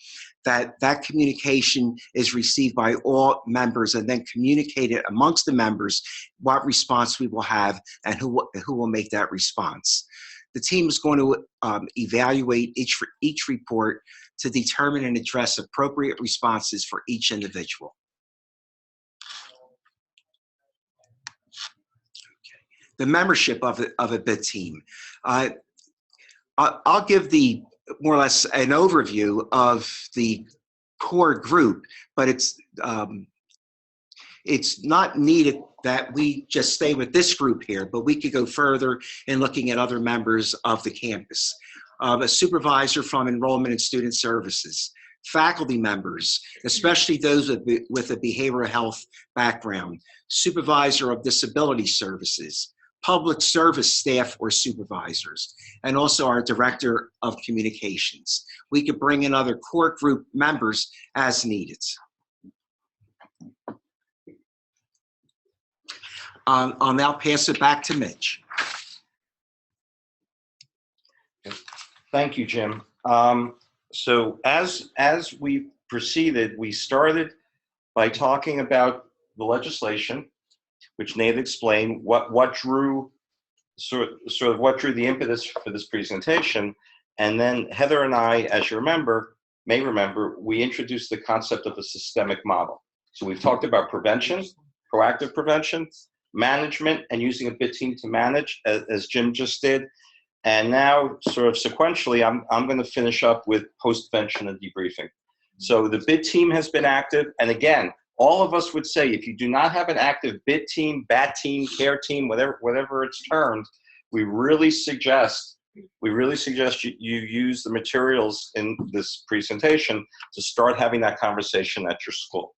that communication is received by all members and then communicated amongst the members what response we will have and who will make that response. The team is going to evaluate each report to determine and address appropriate responses for each individual. The membership of a BIT team. I'll give more or less an overview of the core group, but it's not needed that we just stay with this group here, but we could go further in looking at other members of the campus. A supervisor from Enrollment and Student Services, faculty members, especially those with a behavioral health background, supervisor of disability services, public service staff or supervisors, and also our director of communications. We could bring in other core group members as needed. I'll now pass it back to Mitch. Thank you, Jim. So as we proceeded, we started by talking about the legislation, which Nate explained what drew sort of what drew the impetus for this presentation. And then Heather and I, as you may remember, we introduced the concept of a systemic model. So we've talked about prevention, proactive prevention, management, and using a BIT team to manage, as Jim just did. And now, sort of sequentially, I'm going to finish up with post-vention and debriefing. So the BIT team has been active, and again, all of us would say if you do not have an active BIT team, BAT team, CARE team, whatever it's termed, we really suggest you use the materials in this presentation to start having that conversation at your school.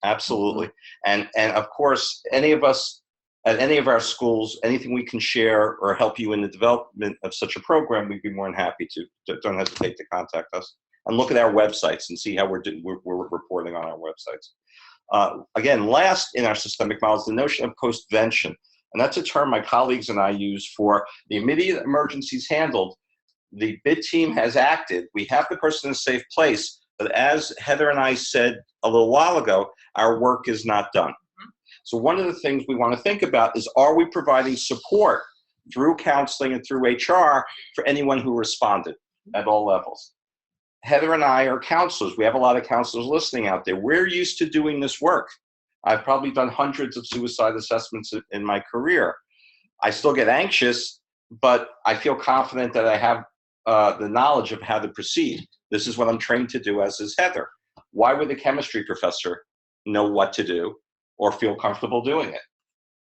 Absolutely. And of course, any of us at any of our schools, anything we can share or help you in the development of such a program, we'd be more than happy to. Don't hesitate to contact us. And look at our websites and see how we're reporting on our websites. Again, last in our systemic model is the notion of postvention. And that's a term my colleagues and I use for the immediate emergencies handled. The BIT team has acted. We have the person in a safe place. But as Heather and I said a little while ago, our work is not done. So one of the things we want to think about is, are we providing support through counseling and through HR for anyone who responded at all levels? Heather and I are counselors. We have a lot of counselors listening out there. We're used to doing this work. I've probably done hundreds of suicide assessments in my career. I still get anxious, but I feel confident that I have the knowledge of how to proceed. This is what I'm trained to do, as is Heather. Why would the chemistry professor know what to do or feel comfortable doing it?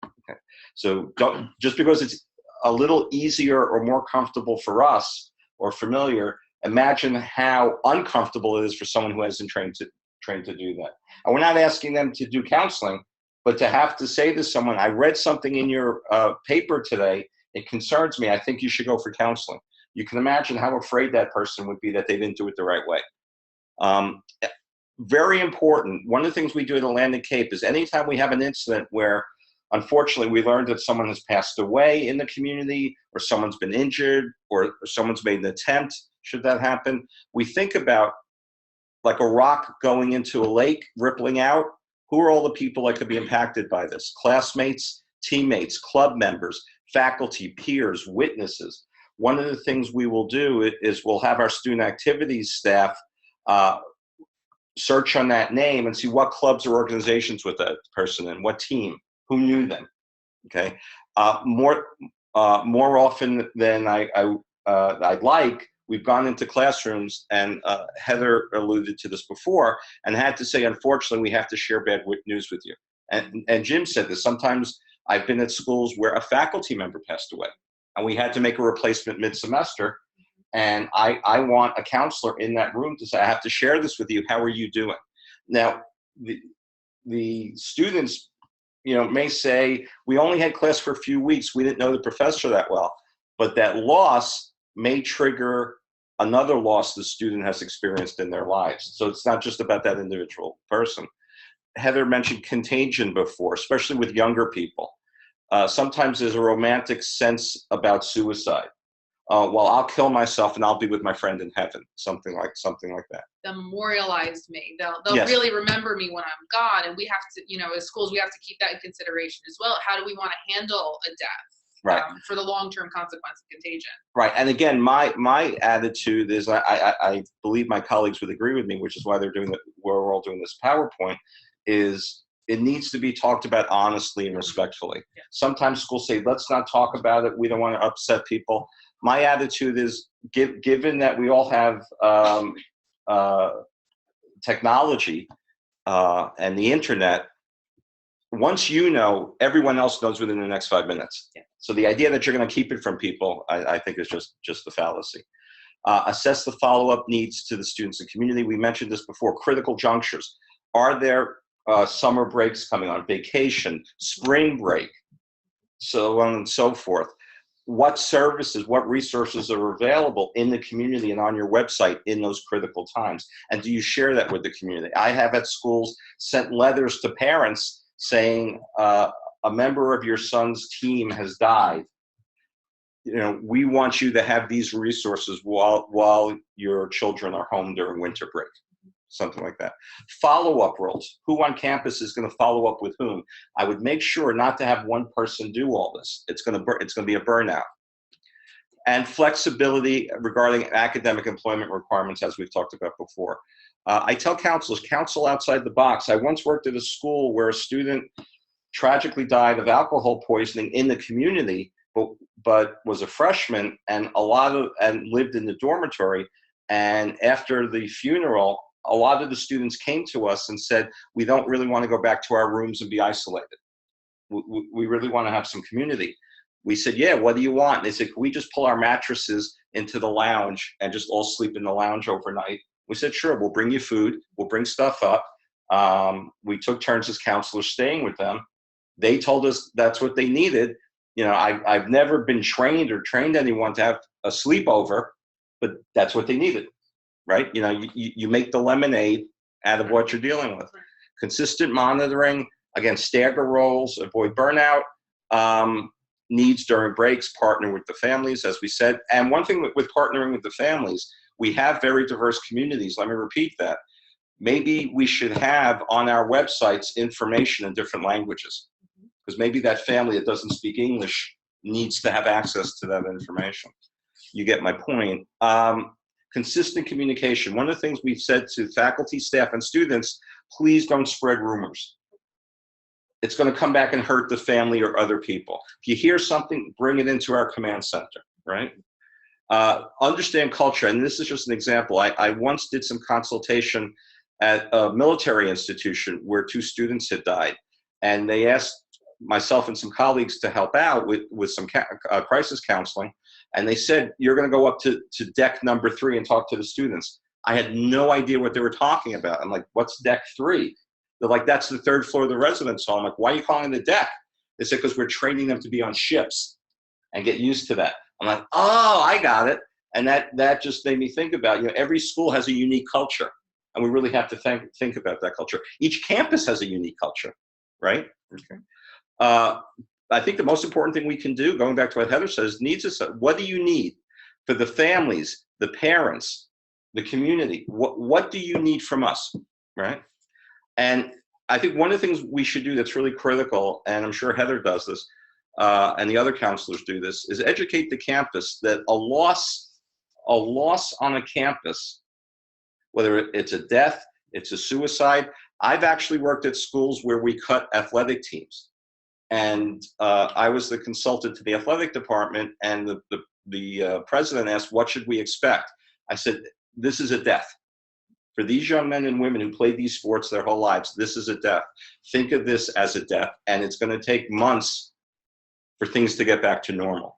Okay. So just because it's a little easier or more comfortable for us or familiar, imagine how uncomfortable it is for someone who hasn't trained to do that. And we're not asking them to do counseling, but to have to say to someone, I read something in your paper today, it concerns me, I think you should go for counseling. You can imagine how afraid that person would be that they didn't do it the right way. Very important, one of the things we do at Atlantic Cape is anytime we have an incident where, unfortunately, we learned that someone has passed away in the community, or someone's been injured, or someone's made an attempt, should that happen, we think about, like a rock going into a lake, rippling out, who are all the people that could be impacted by this? Classmates, teammates, club members, faculty, peers, witnesses. One of the things we will do is we'll have our student activities staff search on that name and see what clubs or organizations with that person and what team, who knew them, okay? More often than I'd like, we've gone into classrooms, and Heather alluded to this before, and had to say, unfortunately, we have to share bad news with you. And Jim said this, sometimes I've been at schools where a faculty member passed away, and we had to make a replacement mid-semester, and I want a counselor in that room to say, I have to share this with you, how are you doing? Now, the students, may say, we only had class for a few weeks. We didn't know the professor that well. But that loss may trigger another loss the student has experienced in their lives. So it's not just about that individual person. Heather mentioned contagion before, especially with younger people. Sometimes there's a romantic sense about suicide. Well, I'll kill myself and I'll be with my friend in heaven. Something like that. They'll memorialize me. They'll Yes. really remember me when I'm gone. And we have to, as schools, we have to keep that in consideration as well. How do we want to handle a death? Right. For the long-term consequence of contagion. Right. And again, my attitude is, I believe my colleagues would agree with me, which is why we're all doing this PowerPoint, is it needs to be talked about honestly and respectfully. Yeah. Sometimes schools say, let's not talk about it. We don't want to upset people. My attitude is, given that we all have technology and the internet, once everyone else knows within the next 5 minutes. Yeah. So the idea that you're going to keep it from people, I think is just a fallacy. Assess the follow-up needs to the students and community. We mentioned this before, critical junctures. Are there summer breaks coming on, vacation, spring break, so on and so forth? What services, what resources are available in the community and on your website in those critical times? And do you share that with the community? I have at schools sent letters to parents saying a member of your son's team has died. We want you to have these resources while your children are home during winter break. Something like that. Follow-up roles. Who on campus is going to follow up with whom? I would make sure not to have one person do all this. It's going to be a burnout. And flexibility regarding academic employment requirements, as we've talked about before. I tell counselors, counsel outside the box. I once worked at a school where a student tragically died of alcohol poisoning in the community, but was a freshman and lived in the dormitory. And after the funeral, a lot of the students came to us and said, we don't really want to go back to our rooms and be isolated. We really want to have some community. We said, yeah, what do you want? They said, can we just pull our mattresses into the lounge and just all sleep in the lounge overnight? We said, sure, we'll bring you food. We'll bring stuff up. We took turns as counselors staying with them. They told us that's what they needed. I've never been trained or trained anyone to have a sleepover, but that's what they needed. Right? You make the lemonade out of what you're dealing with. Consistent monitoring, again, stagger roles, avoid burnout, needs during breaks, partner with the families, as we said. And one thing with partnering with the families, we have very diverse communities. Let me repeat that. Maybe we should have on our websites information in different languages, because maybe that family that doesn't speak English needs to have access to that information. You get my point. Consistent communication. One of the things we've said to faculty, staff, and students, please don't spread rumors. It's going to come back and hurt the family or other people. If you hear something, bring it into our command center, right? Understand culture, and this is just an example. I once did some consultation at a military institution where 2 students had died, and they asked myself and some colleagues to help out with some crisis counseling. And they said, you're going to go up to deck number 3 and talk to the students. I had no idea what they were talking about. I'm like, what's deck 3? They're like, that's the 3rd floor of the residence hall. I'm like, why are you calling it a deck? They said, because we're training them to be on ships and get used to that. I'm like, oh, I got it. And that just made me think about, every school has a unique culture. And we really have to think about that culture. Each campus has a unique culture, right? Okay. I think the most important thing we can do, going back to what Heather says, what do you need for the families, the parents, the community? What do you need from us, right? And I think one of the things we should do that's really critical, and I'm sure Heather does this, and the other counselors do this, is educate the campus that a loss on a campus, whether it's a death, it's a suicide. I've actually worked at schools where we cut athletic teams. And I was the consultant to the athletic department, and the president asked, what should we expect? I said, this is a death. For these young men and women who played these sports their whole lives, this is a death. Think of this as a death, and it's going to take months for things to get back to normal.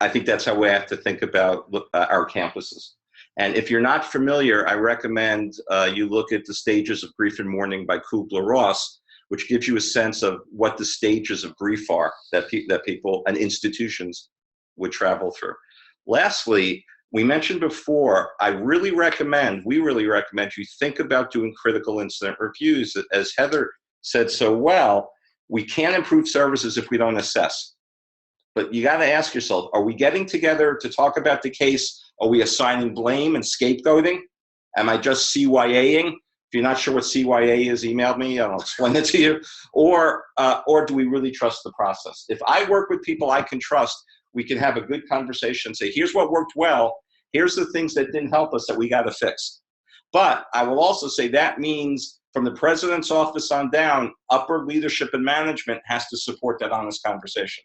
I think that's how we have to think about our campuses. And if you're not familiar, I recommend you look at The Stages of Grief and Mourning by Kubler-Ross, which gives you a sense of what the stages of grief are that people and institutions would travel through. Lastly, we mentioned before, we really recommend you think about doing critical incident reviews. As Heather said so well, we can't improve services if we don't assess. But you got to ask yourself, are we getting together to talk about the case? Are we assigning blame and scapegoating? Am I just CYAing? If you're not sure what CYA is, email me and I'll explain it to you. Or do we really trust the process? If I work with people I can trust, we can have a good conversation and say, here's what worked well. Here's the things that didn't help us that we got to fix. But I will also say that means from the president's office on down, upper leadership and management has to support that honest conversation.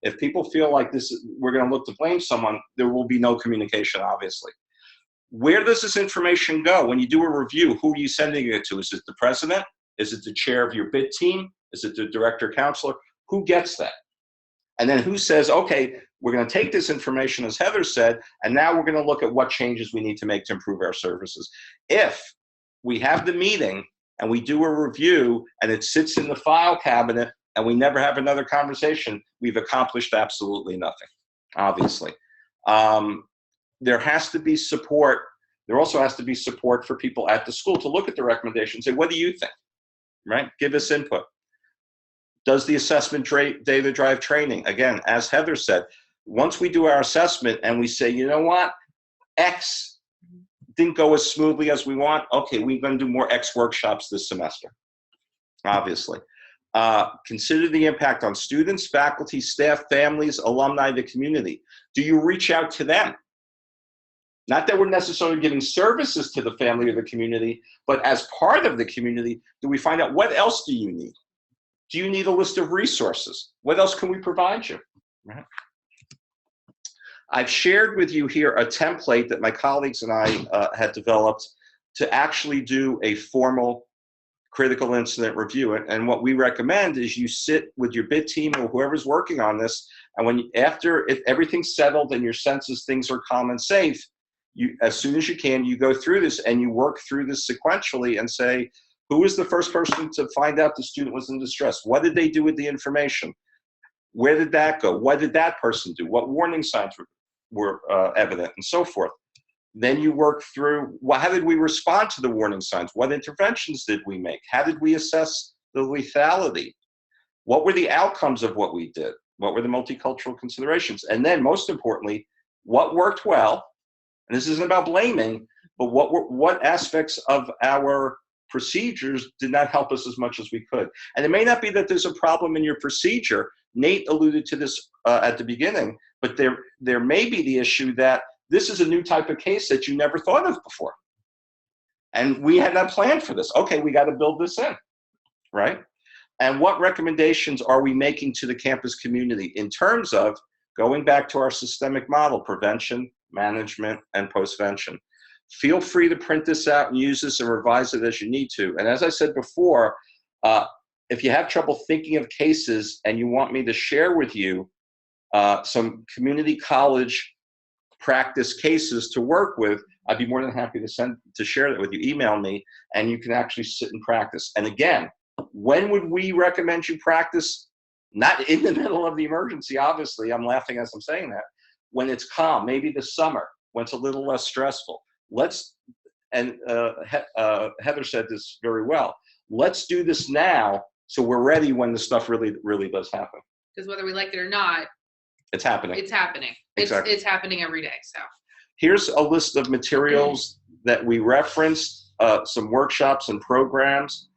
If people feel like we're going to look to blame someone, there will be no communication, obviously. Where does this information go? When you do a review, who are you sending it to? Is it the president? Is it the chair of your bid team? Is it the director counselor? Who gets that? And then who says, okay, we're going to take this information, as Heather said, and now we're going to look at what changes we need to make to improve our services. If we have the meeting and we do a review and it sits in the file cabinet and we never have another conversation, we've accomplished absolutely nothing, obviously. There has to be support. There also has to be support for people at the school to look at the recommendations and say, what do you think, right? Give us input. Does the assessment data drive training? Again, as Heather said, once we do our assessment and we say, you know what, X didn't go as smoothly as we want, okay, we're going to do more X workshops this semester, obviously. Consider the impact on students, faculty, staff, families, alumni, the community. Do you reach out to them? Not that we're necessarily giving services to the family or the community, but as part of the community, do we find out what else do you need? Do you need a list of resources? What else can we provide you? Right. I've shared with you here a template that my colleagues and I had developed to actually do a formal critical incident review. And what we recommend is you sit with your bid team or whoever's working on this, and if everything's settled and your senses things are calm and safe, as soon as you can, you go through this and you work through this sequentially and say, who was the first person to find out the student was in distress? What did they do with the information? Where did that go? What did that person do? What warning signs were evident, and so forth? Then you work through, how did we respond to the warning signs? What interventions did we make? How did we assess the lethality? What were the outcomes of what we did? What were the multicultural considerations? And then most importantly, what worked well? And this isn't about blaming, but what aspects of our procedures did not help us as much as we could? And it may not be that there's a problem in your procedure. Nate alluded to this at the beginning, but there may be the issue that this is a new type of case that you never thought of before. And we had not planned for this. Okay, we got to build this in, right? And what recommendations are we making to the campus community in terms of going back to our systemic model, prevention, management, and postvention? Feel free to print this out and use this and revise it as you need to. And as I said before, if you have trouble thinking of cases and you want me to share with you some community college practice cases to work with, I'd be more than happy to share that with you. Email me and you can actually sit and practice. And again, when would we recommend you practice? Not in the middle of the emergency, obviously. I'm laughing as I'm saying that. When it's calm, maybe this summer, when it's a little less stressful. Heather said this very well. Let's do this now so we're ready when the stuff really, really does happen. Because whether we like it or not, it's happening. It's happening. Exactly. It's happening every day. So here's a list of materials that we referenced, some workshops and programs.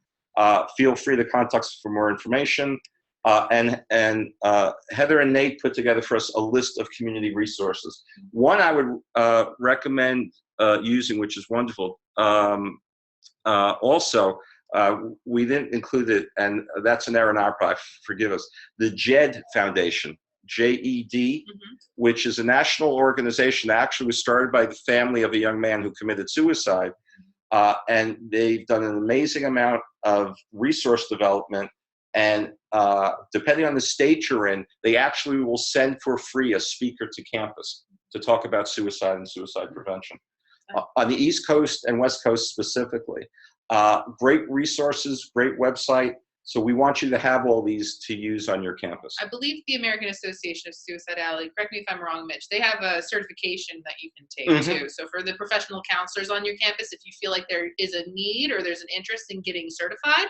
Feel free to contact us for more information. And Heather and Nate put together for us a list of community resources. One I would recommend using, which is wonderful. Also, we didn't include it, and that's an error on our part, forgive us. The JED Foundation, JED, which is a national organization that actually was started by the family of a young man who committed suicide. And they've done an amazing amount of resource development. And depending on the state you're in, they actually will send for free a speaker to campus to talk about suicide and suicide prevention. on the East Coast and West Coast specifically. Great resources, great website. So we want you to have all these to use on your campus. I believe the American Association of Suicidality, correct me if I'm wrong, Mitch, they have a certification that you can take too. So for the professional counselors on your campus, if you feel like there is a need or there's an interest in getting certified,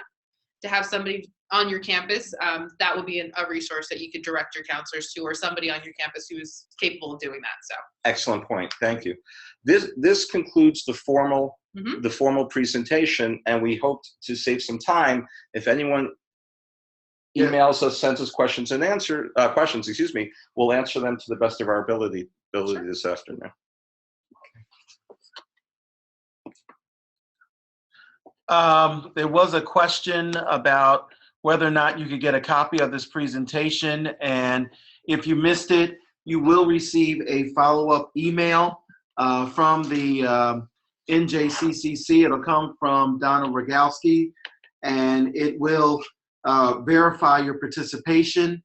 to have somebody on your campus, that would be a resource that you could direct your counselors to, or somebody on your campus who is capable of doing that. So Excellent point. Thank you. This concludes the formal presentation, and we hope to save some time. If anyone emails us, sends us questions, we'll answer them to the best of our ability Sure. this afternoon. There was a question about whether or not you could get a copy of this presentation, and if you missed it, you will receive a follow-up email from the NJCCC. It'll come from Donald Rogalski, and it will verify your participation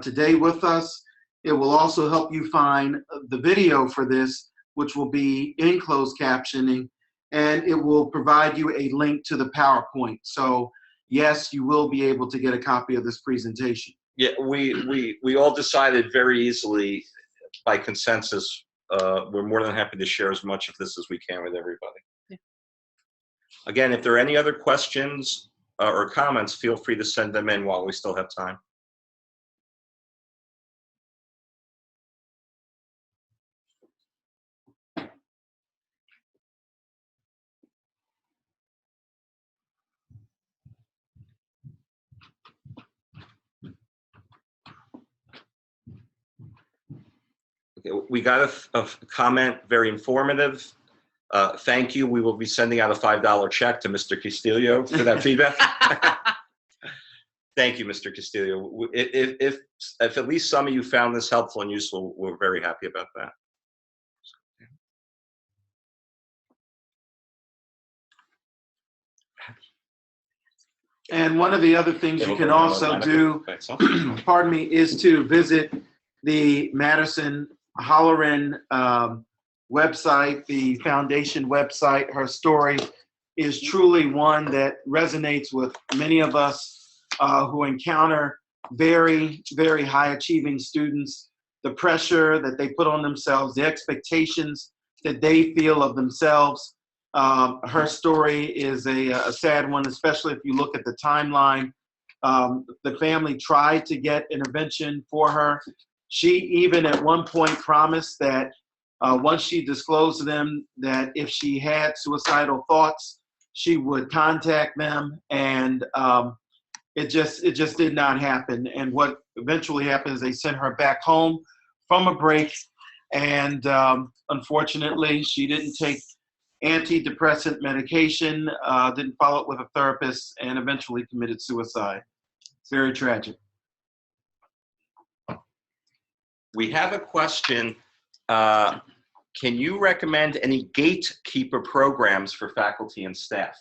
today with us. It will also help you find the video for this, which will be in closed captioning, and it will provide you a link to the PowerPoint. So yes, you will be able to get a copy of this presentation. Yeah, we all decided very easily by consensus. We're more than happy to share as much of this as we can with everybody. Yeah. Again, if there are any other questions or comments, feel free to send them in while we still have time. We got a comment, very informative. Thank you. We will be sending out a $5 check to Mr. Castillo for that feedback. Thank you, Mr. Castillo. If at least some of you found this helpful and useful, we're very happy about that. And one of the other things you can also do, pardon me, is to visit the Madison Holleran website, the foundation website. Her story is truly one that resonates with many of us who encounter very, very high achieving students, the pressure that they put on themselves, the expectations that they feel of themselves. Her story is a sad one, especially if you look at the timeline. The family tried to get intervention for her. She even at one point promised that once she disclosed to them that if she had suicidal thoughts, she would contact them, and it just did not happen. And what eventually happened is they sent her back home from a break, and unfortunately, she didn't take antidepressant medication, didn't follow up with a therapist, and eventually committed suicide. It's very tragic. We have a question. Can you recommend any gatekeeper programs for faculty and staff?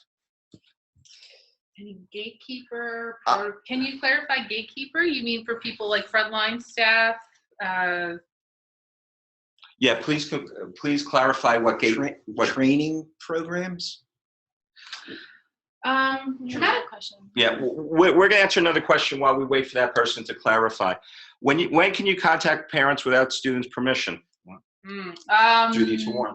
Any gatekeeper, or can you clarify gatekeeper? You mean for people like frontline staff? Yeah, please clarify what training programs? Traumatic question. Yeah, we're going to answer another question while we wait for that person to clarify. When can you contact parents without students' permission? Duty to warn.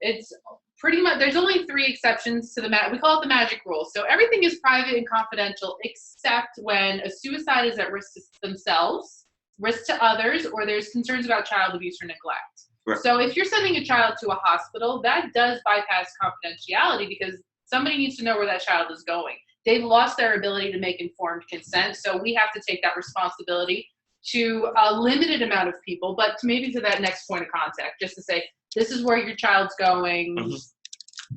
It's pretty much, there's only 3 exceptions to we call it the magic rule. So everything is private and confidential except when a suicide is at risk to themselves, risk to others, or there's concerns about child abuse or neglect. Right. So if you're sending a child to a hospital, that does bypass confidentiality because somebody needs to know where that child is going. They've lost their ability to make informed consent, so we have to take that responsibility to a limited amount of people, but maybe to that next point of contact, just to say, this is where your child's going. Mm-hmm.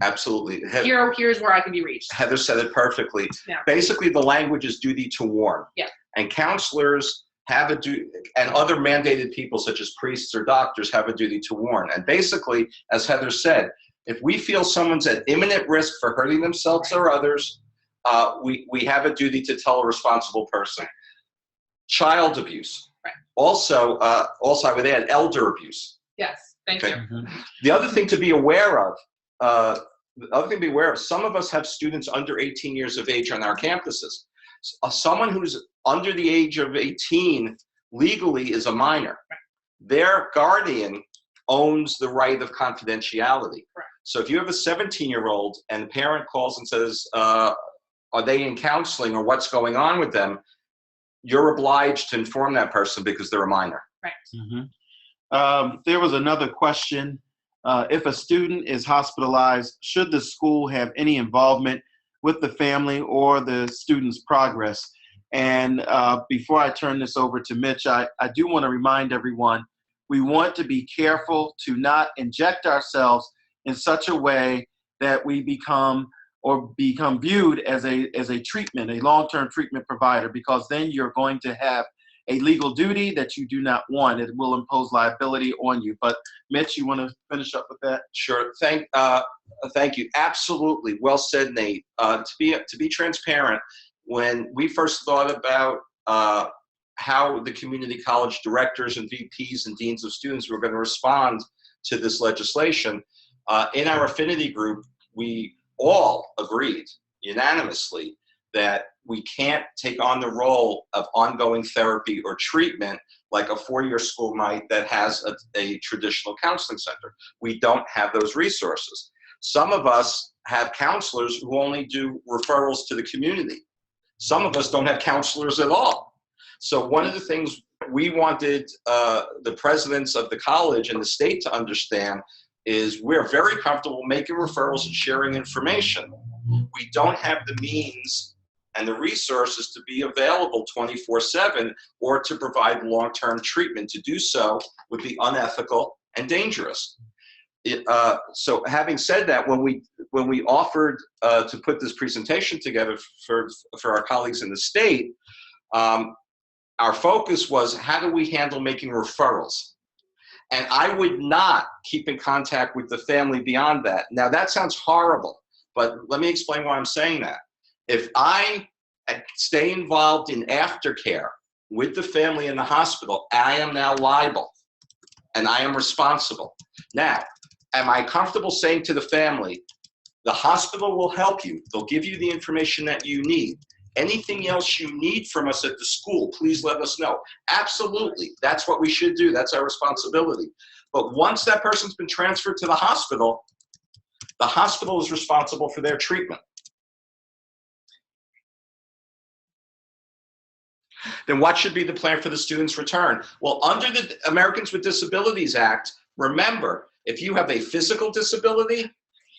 Absolutely. Here's where I can be reached. Heather said it perfectly. Yeah. Basically, the language is duty to warn. Yeah. And counselors have a duty, and other mandated people such as priests or doctors have a duty to warn. And basically, as Heather said, if we feel someone's at imminent risk for hurting themselves or others, we have a duty to tell a responsible person. Child abuse. Right. Also I would add elder abuse. Yes, thank you. The other thing to be aware of the other thing to be aware of, some of us have students under 18 years of age on our campuses. Someone who's under the age of 18 legally is a minor. Their guardian owns the right of confidentiality. Correct. So if you have a 17-year-old and the parent calls and says, are they in counseling or what's going on with them, you're obliged to inform that person because they're a minor. Right. There was another question. If a student is hospitalized, should the school have any involvement with the family or the student's progress? And before I turn this over to Mitch, I do want to remind everyone, we want to be careful to not inject ourselves in such a way that we become viewed as a treatment, a long-term treatment provider, because then you're going to have a legal duty that you do not want. It will impose liability on you. But Mitch, you want to finish up with that? Sure. Thank you. Absolutely. Well said, Nate. To be transparent, when we first thought about how the community college directors and VPs and deans of students were going to respond to this legislation, in our affinity group, we all agreed unanimously that we can't take on the role of ongoing therapy or treatment like a four-year school might that has a traditional counseling center. We don't have those resources. Some of us have counselors who only do referrals to the community. Some of us don't have counselors at all. So one of the things we wanted the presidents of the college and the state to understand is we're very comfortable making referrals and sharing information. We don't have the means and the resources to be available 24/7 or to provide long-term treatment. To do so would be unethical and dangerous. So having said that, when we offered to put this presentation together for our colleagues in the state, our focus was how do we handle making referrals? And I would not keep in contact with the family beyond that. Now that sounds horrible, but let me explain why I'm saying that. If I stay involved in aftercare with the family in the hospital, I am now liable and I am responsible. Now, am I comfortable saying to the family, the hospital will help you. They'll give you the information that you need. Anything else you need from us at the school, please let us know. Absolutely, that's what we should do. That's our responsibility. But once that person's been transferred to the hospital is responsible for their treatment. Then what should be the plan for the student's return? Well, under the Americans with Disabilities Act, remember, if you have a physical disability,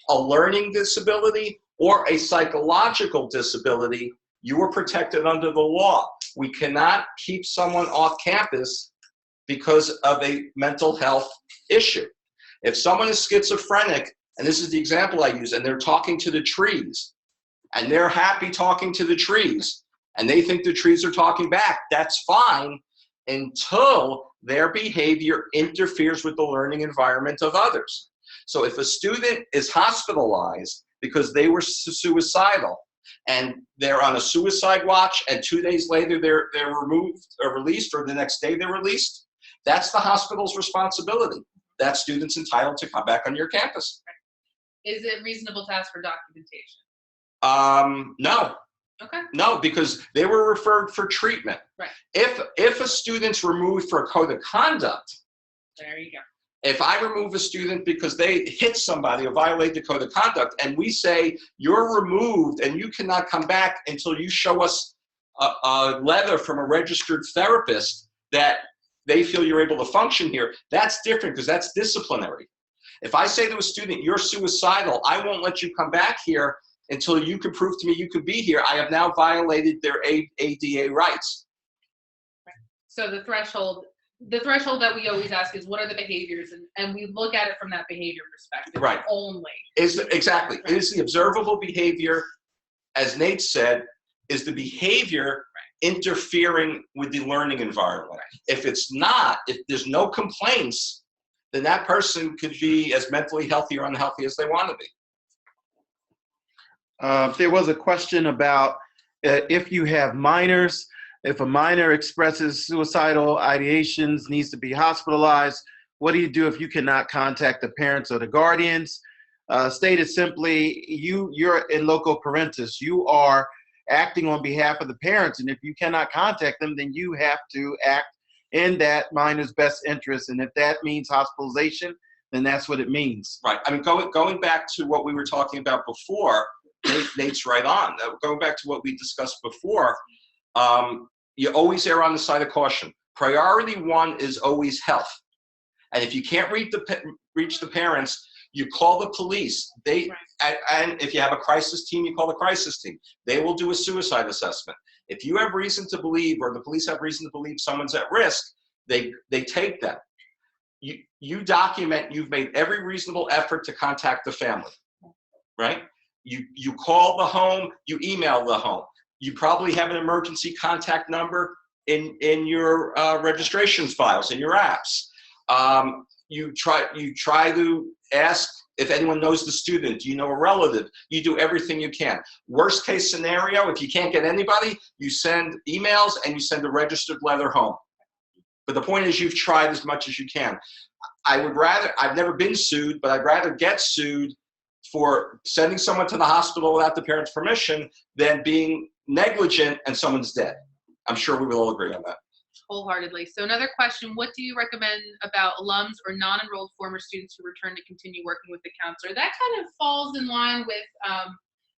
a learning disability, or a psychological disability, you are protected under the law. We cannot keep someone off campus because of a mental health issue. If someone is schizophrenic, and this is the example I use, and they're talking to the trees, and they're happy talking to the trees, and they think the trees are talking back, that's fine until their behavior interferes with the learning environment of others. So if a student is hospitalized because they were suicidal, and they're on a suicide watch, and 2 days later they're removed or released, or the next day they're released, that's the hospital's responsibility. That student's entitled to come back on your campus. Is it reasonable to ask for documentation? No. Okay. No, because they were referred for treatment. Right. If a student's removed for a code of conduct, There you go. if I remove a student because they hit somebody or violate the code of conduct, and we say you're removed and you cannot come back until you show us a letter from a registered therapist that they feel you're able to function here, that's different because that's disciplinary. If I say to a student, you're suicidal, I won't let you come back here until you can prove to me you could be here, I have now violated their ADA rights. So the threshold that we always ask is what are the behaviors, and we look at it from that behavior perspective. Right. Only. Exactly. It is the observable behavior, as Nate said, is the behavior interfering with the learning environment. If it's not, if there's no complaints, then that person could be as mentally healthy or unhealthy as they want to be. There was a question about if you have minors, if a minor expresses suicidal ideations, needs to be hospitalized, what do you do if you cannot contact the parents or the guardians? Stated simply, you're in loco parentis. You are acting on behalf of the parents, and if you cannot contact them, then you have to act in that minor's best interest. And if that means hospitalization, then that's what it means. Right. I mean, going back to what we were talking about before, Nate's right on. Going back to what we discussed before, you always err on the side of caution. Priority one is always health. And if you can't reach the parents, you call the police. And if you have a crisis team, you call the crisis team. They will do a suicide assessment. If you have reason to believe, or the police have reason to believe someone's at risk, they take them. You document you've made every reasonable effort to contact the family, right? You call the home, you email the home. You probably have an emergency contact number in your registrations files, in your apps. You try to ask if anyone knows the student. Do you know a relative? You do everything you can. Worst case scenario, if you can't get anybody, you send emails and you send a registered letter home. But the point is, you've tried as much as you can. I've never been sued, but I'd rather get sued for sending someone to the hospital without the parent's permission than being negligent and someone's dead. I'm sure we will all agree on that. Wholeheartedly. So another question, what do you recommend about alums or non-enrolled former students who return to continue working with the counselor? That kind of falls in line with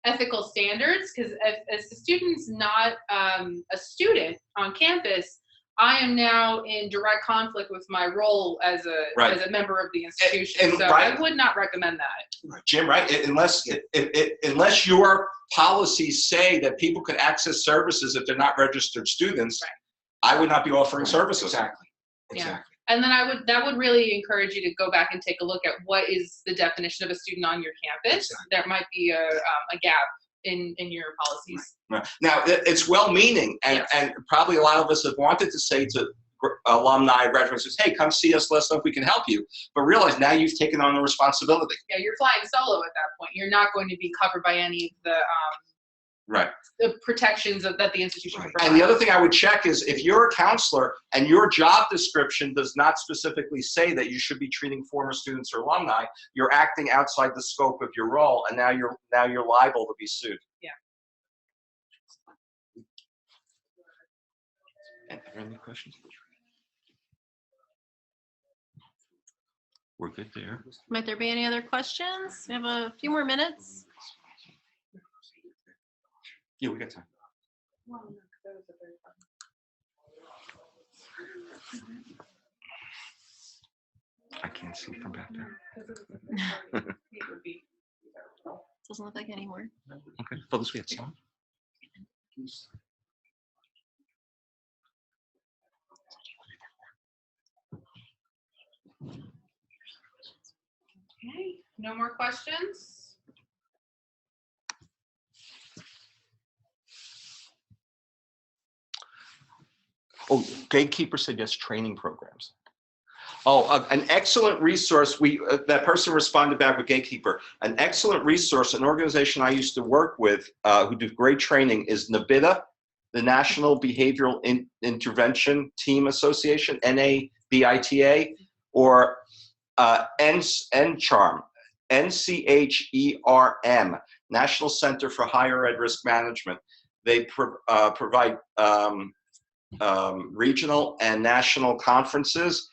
ethical standards, because as the student's not a student on campus, I am now in direct conflict with my role as a member of the institution. So I would not recommend that. Jim, right? Unless your policies say that people can access services if they're not registered students, I would not be offering services. Exactly. Yeah. And then that would really encourage you to go back and take a look at what is the definition of a student on your campus. Exactly. There might be a gap in your policies. Right. Now, it's well-meaning, and probably a lot of us have wanted to say to alumni, graduates, hey, come see us, let us know if we can help you. But realize now you've taken on the responsibility. Yeah, you're flying solo at that point. You're not going to be covered by any of the the protections that the institution provides. And the other thing I would check is if you're a counselor and your job description does not specifically say that you should be treating former students or alumni, you're acting outside the scope of your role, and now you're liable to be sued. Yeah. Are there any questions? We're good there. Might there be any other questions? We have a few more minutes. Yeah, we got time. I can't see from back there. Doesn't look like any more. Okay, Phyllis, we had some. Okay, no more questions? Oh, Gatekeeper said yes, training programs. Oh, an excellent resource. That person responded back with Gatekeeper. An excellent resource, an organization I used to work with who do great training is NABITA, the National Behavioral Intervention Team Association, NABITA, or NCHARM, NCHERM, National Center for Higher Ed Risk Management. They provide regional and national conferences.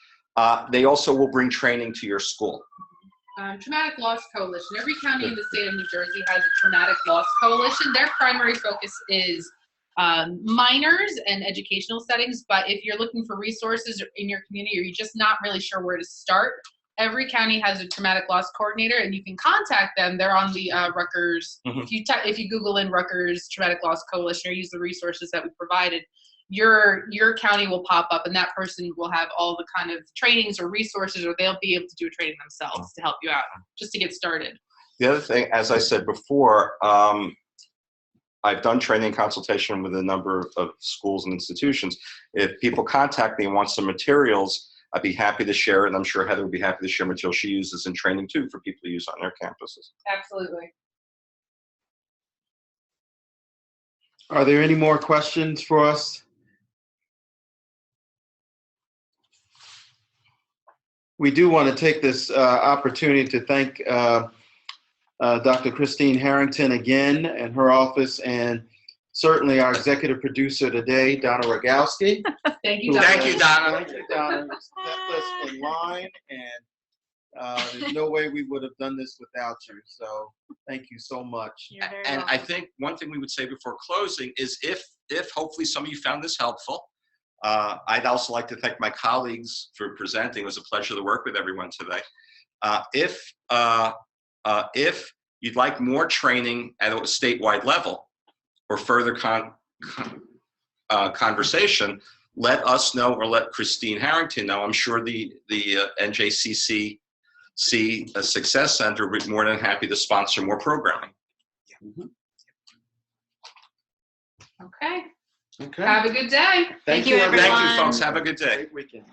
They also will bring training to your school. Traumatic Loss Coalition. Every county in the state of New Jersey has a Traumatic Loss Coalition. Their primary focus is minors and educational settings, but if you're looking for resources in your community or you're just not really sure where to start, every county has a traumatic loss coordinator, and you can contact them. They're on the Rutgers. If you Google in Rutgers Traumatic Loss Coalition or use the resources that we provided, your county will pop up, and that person will have all the kind of trainings or resources, or they'll be able to do a training themselves to help you out, just to get started. The other thing, as I said before, I've done training consultation with a number of schools and institutions. If people contact me and want some materials, I'd be happy to share it. And I'm sure Heather would be happy to share material she uses in training too for people to use on their campuses. Absolutely. Are there any more questions for us? We do want to take this opportunity to thank Dr. Christine Harrington again and her office, and certainly our executive producer today, Donna Rogowski. Thank you, who Donna. Thank you, Donna. Thank you, Donna. Kept us in line, and there's no way we would have done this without you. So thank you so much. You're very And I welcome. think one thing we would say before closing is if hopefully some of you found this helpful, I'd also like to thank my colleagues for presenting. It was a pleasure to work with everyone today. If you'd like more training at a statewide level or further conversation, let us know or let Christine Harrington know. I'm sure the NJCC Success Center would be more than happy to sponsor more programming. Okay. Okay. Have a good day. Thank you, everyone. Thank you, folks. Have a good day. Great weekend.